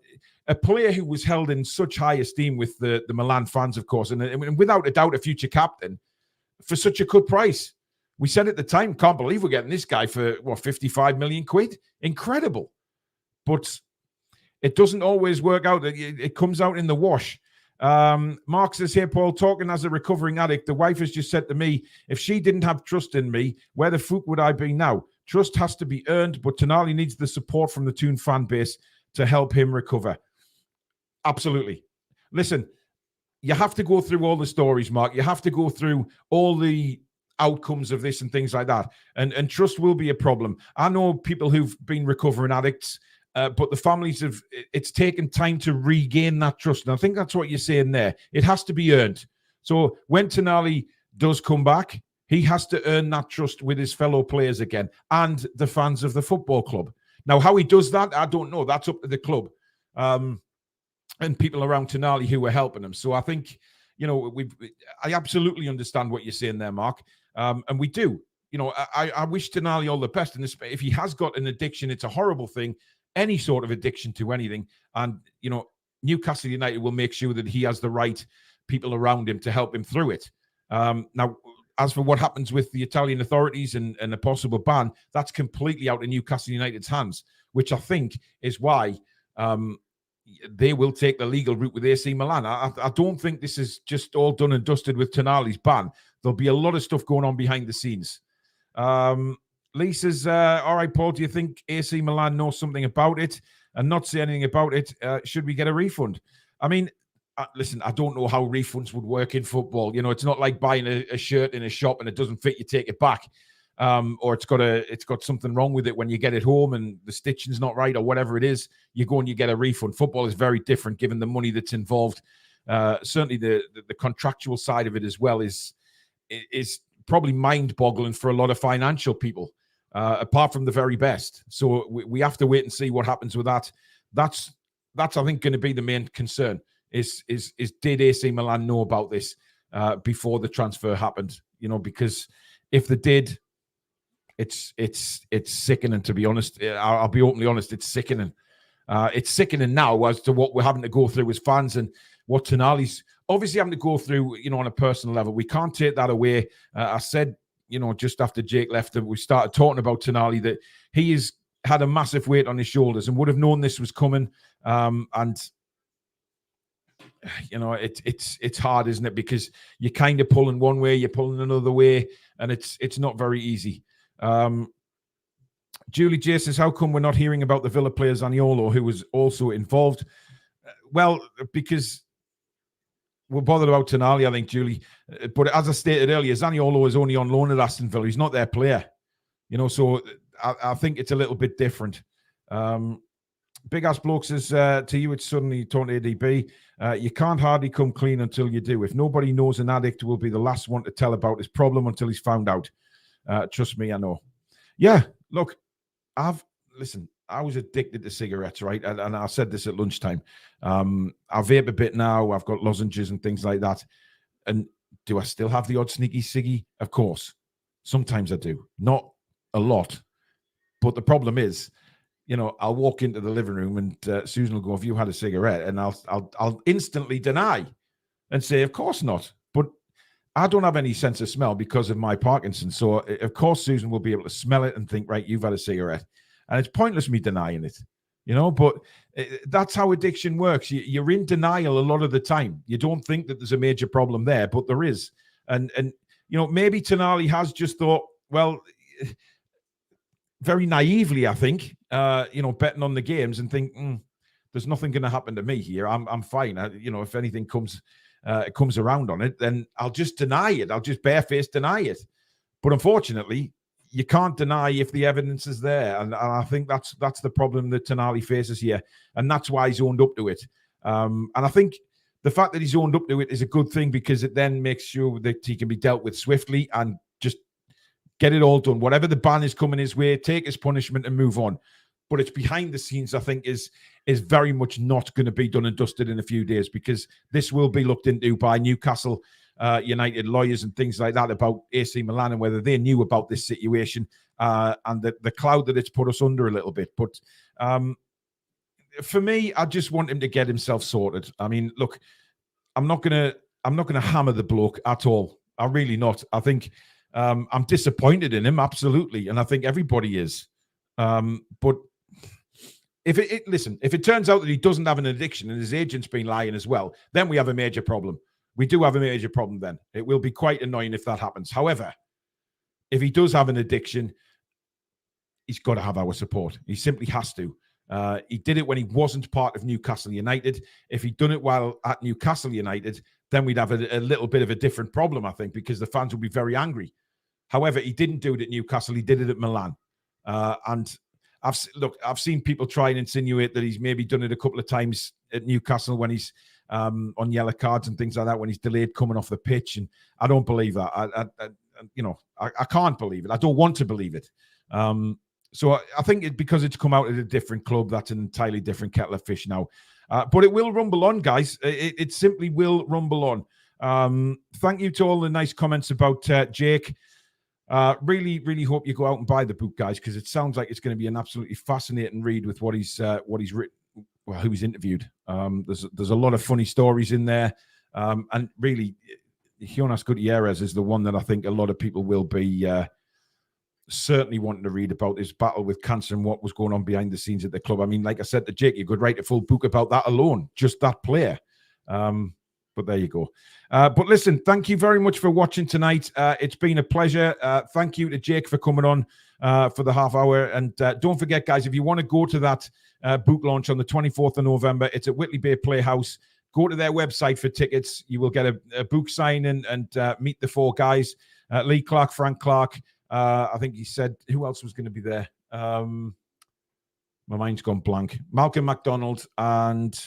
A: player who was held in such high esteem with the Milan fans, of course, and without a doubt, a future captain for such a good price. We said at the time, can't believe we're getting this guy for, 55 million quid? Incredible. But it doesn't always work out. It comes out in the wash. Mark says here, Paul, talking as a recovering addict, the wife has just said to me, if she didn't have trust in me, where the fuck would I be now? Trust has to be earned, but Tonali needs the support from the Toon fan base to help him recover. Absolutely. Listen, you have to go through all the stories, Mark. You have to go through all the outcomes of this and things like that. And trust will be a problem. I know people who've been recovering addicts, but the families it's taken time to regain that trust. And I think that's what you're saying there. It has to be earned. So when Tonali does come back, He has to earn that trust with his fellow players again and the fans of the football club. Now, how he does that, I don't know. That's up to the club and people around Tonali who are helping him. So I think, I absolutely understand what you're saying there, Mark. And we do. I wish Tonali all the best. And if he has got an addiction, it's a horrible thing. Any sort of addiction to anything. And, Newcastle United will make sure that he has the right people around him to help him through it. Now, as for what happens with the Italian authorities and a possible ban, that's completely out of Newcastle United's hands, which I think is why they will take the legal route with AC Milan. I don't think this is just all done and dusted with Tonali's ban. There'll be a lot of stuff going on behind the scenes. Lee says, all right, Paul, do you think AC Milan knows something about it and not say anything about it? Should we get a refund? I mean, listen, I don't know how refunds would work in football. It's not like buying a shirt in a shop and it doesn't fit, you take it back. Or it's got something wrong with it when you get it home and the stitching's not right or whatever it is, you go and you get a refund. Football is very different given the money that's involved. Certainly the contractual side of it as well is probably mind-boggling for a lot of financial people, apart from the very best. So we have to wait and see what happens with that. That's I think going to be the main concern is did AC Milan know about this before the transfer happened? Because if they did, it's sickening, to be honest. I'll be openly honest, it's sickening. It's sickening now as to what we're having to go through as fans and what Tonali's obviously having to go through, on a personal level. We can't take that away. I said, just after Jake left, we started talking about Tonali, that he has had a massive weight on his shoulders and would have known this was coming. And it's hard, isn't it? Because you're kind of pulling one way, you're pulling another way, and it's not very easy. Julie J says, how come we're not hearing about the Villa player Zaniolo, who was also involved? Well, because we're bothered about Tonali, I think, Julie. But as I stated earlier, Zaniolo is only on loan at Aston Villa. He's not their player. So I think it's a little bit different. Big Ass Bloke says, to you, it's suddenly torn ADB. You can't hardly come clean until you do. If nobody knows an addict will be the last one to tell about his problem until he's found out. Trust me, I know. Yeah, look, I was addicted to cigarettes, right? And I said this at lunchtime. I vape a bit now. I've got lozenges and things like that. And do I still have the odd sneaky ciggy? Of course. Sometimes I do. Not a lot. But the problem is, I'll walk into the living room and Susan will go, have you had a cigarette? And I'll instantly deny and say, of course not. But I don't have any sense of smell because of my Parkinson's. So, of course, Susan will be able to smell it and think, right, you've had a cigarette. And it's pointless me denying it, but that's how addiction works. You're in denial a lot of the time. You don't think that there's a major problem there, but there is. And maybe Tonali has just thought, well, very naively, I think, betting on the games and think, there's nothing going to happen to me here. I'm fine. If anything comes around on it, then I'll just deny it. I'll just barefaced deny it. But unfortunately, you can't deny if the evidence is there. And I think that's the problem that Tonali faces here. And that's why he's owned up to it. And I think the fact that he's owned up to it is a good thing because it then makes sure that he can be dealt with swiftly and just get it all done. Whatever the ban is coming his way, take his punishment and move on. But it's behind the scenes, I think, is very much not going to be done and dusted in a few days because this will be looked into by Newcastle United lawyers and things like that about AC Milan and whether they knew about this situation and the cloud that it's put us under a little bit. But for me, I just want him to get himself sorted. I mean, look, I'm not gonna hammer the bloke at all. I'm really not. I think I'm disappointed in him, absolutely, and I think everybody is. But if it turns out that he doesn't have an addiction and his agent's been lying as well, then we have a major problem. We do have a major problem then. It will be quite annoying if that happens. However, if he does have an addiction, he's got to have our support. He simply has to. He did it when he wasn't part of Newcastle United. If he'd done it while at Newcastle United, then we'd have a little bit of a different problem, I think, because the fans would be very angry. However, he didn't do it at Newcastle. He did it at Milan. And I've seen people try and insinuate that he's maybe done it a couple of times at Newcastle when he's on yellow cards and things like that, when he's delayed coming off the pitch. And I don't believe that. I can't believe it. I don't want to believe it. So I think because it's come out at a different club, that's an entirely different kettle of fish now. But it will rumble on, guys. It simply will rumble on. Thank you to all the nice comments about Jake. Really, really hope you go out and buy the book, guys, because it sounds like it's going to be an absolutely fascinating read with what he's written, well, who he's interviewed. There's a lot of funny stories in there, and really, Jonas Gutierrez is the one that I think a lot of people will be certainly wanting to read about his battle with cancer and what was going on behind the scenes at the club. I mean, like I said to Jake, you could write a full book about that alone, just that player. But there you go. But listen, thank you very much for watching tonight. It's been a pleasure. Thank you to Jake for coming on for the half hour. And don't forget, guys, if you want to go to that book launch on the 24th of November, it's at Whitley Bay Playhouse. Go to their website for tickets. You will get a book signing and meet the four guys. Lee Clark, Frank Clark. I think he said, who else was going to be there? My mind's gone blank. Malcolm Macdonald and...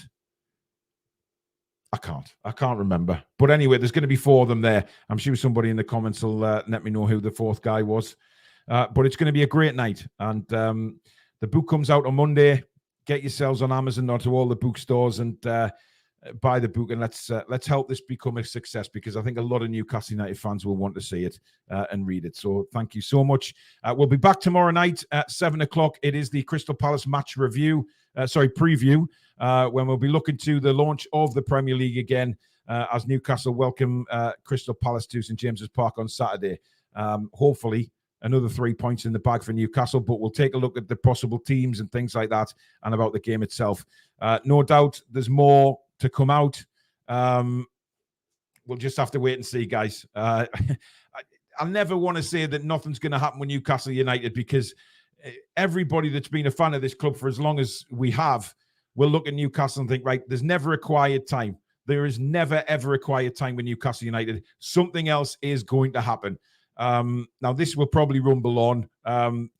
A: I can't remember. But anyway, there's going to be four of them there. I'm sure somebody in the comments will let me know who the fourth guy was. But it's going to be a great night. And the book comes out on Monday. Get yourselves on Amazon or to all the bookstores and buy the book. And let's help this become a success, because I think a lot of Newcastle United fans will want to see it and read it. So thank you so much. We'll be back tomorrow night at 7 o'clock. It is the Crystal Palace match preview. When we'll be looking to the launch of the Premier League again as Newcastle welcome Crystal Palace to St James's Park on Saturday. Hopefully, another 3 points in the bag for Newcastle, but we'll take a look at the possible teams and things like that and about the game itself. No doubt there's more to come out. We'll just have to wait and see, guys. I never want to say that nothing's going to happen with Newcastle United, because everybody that's been a fan of this club for as long as we have will look at Newcastle and think, right, there's never a quiet time. There is never, ever a quiet time with Newcastle United. Something else is going to happen. Now, this will probably rumble on.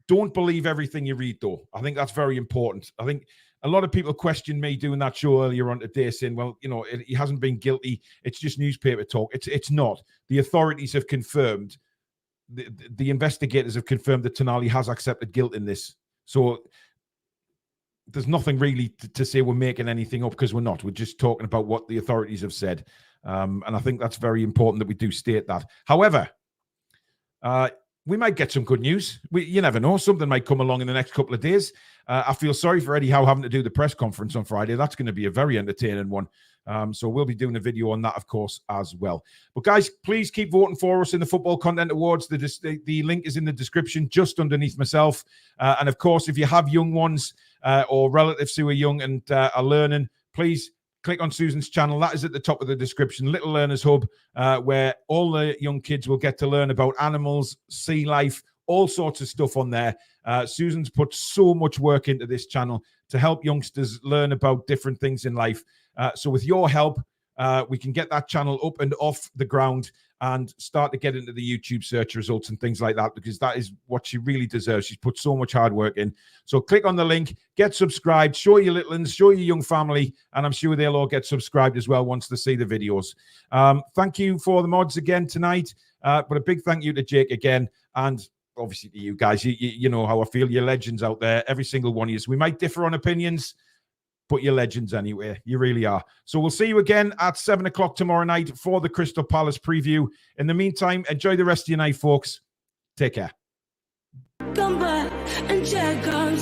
A: Don't believe everything you read, though. I think that's very important. I think a lot of people questioned me doing that show earlier on today, saying, well, he hasn't been guilty. It's just newspaper talk. It's not. The authorities have confirmed, the investigators have confirmed that Tonali has accepted guilt in this. So there's nothing really to say we're making anything up, because we're not. We're just talking about what the authorities have said. And I think that's very important that we do state that. However, we might get some good news. You never know. Something might come along in the next couple of days. I feel sorry for Eddie Howe having to do the press conference on Friday. That's going to be a very entertaining one. So we'll be doing a video on that, of course, as well. But guys, please keep voting for us in the Football Content Awards. The link is in the description just underneath myself. And of course, if you have young ones or relatives who are young and are learning, please click on Susan's channel. That is at the top of the description, Little Learners Hub, where all the young kids will get to learn about animals, sea life, all sorts of stuff on there. Susan's put so much work into this channel to help youngsters learn about different things in life. So with your help, we can get that channel up and off the ground and start to get into the YouTube search results and things like that, because that is what she really deserves. She's put so much hard work in. So click on the link, get subscribed, show your little ones, show your young family, and I'm sure they'll all get subscribed as well once they see the videos. Thank you for the mods again tonight, but a big thank you to Jake again, and obviously to you guys. You know how I feel. You're legends out there, every single one of you. We might differ on opinions, but you're legends anyway. You really are. So we'll see you again at 7 o'clock tomorrow night for the Crystal Palace preview. In the meantime, enjoy the rest of your night, folks. Take care.
C: Come back and check out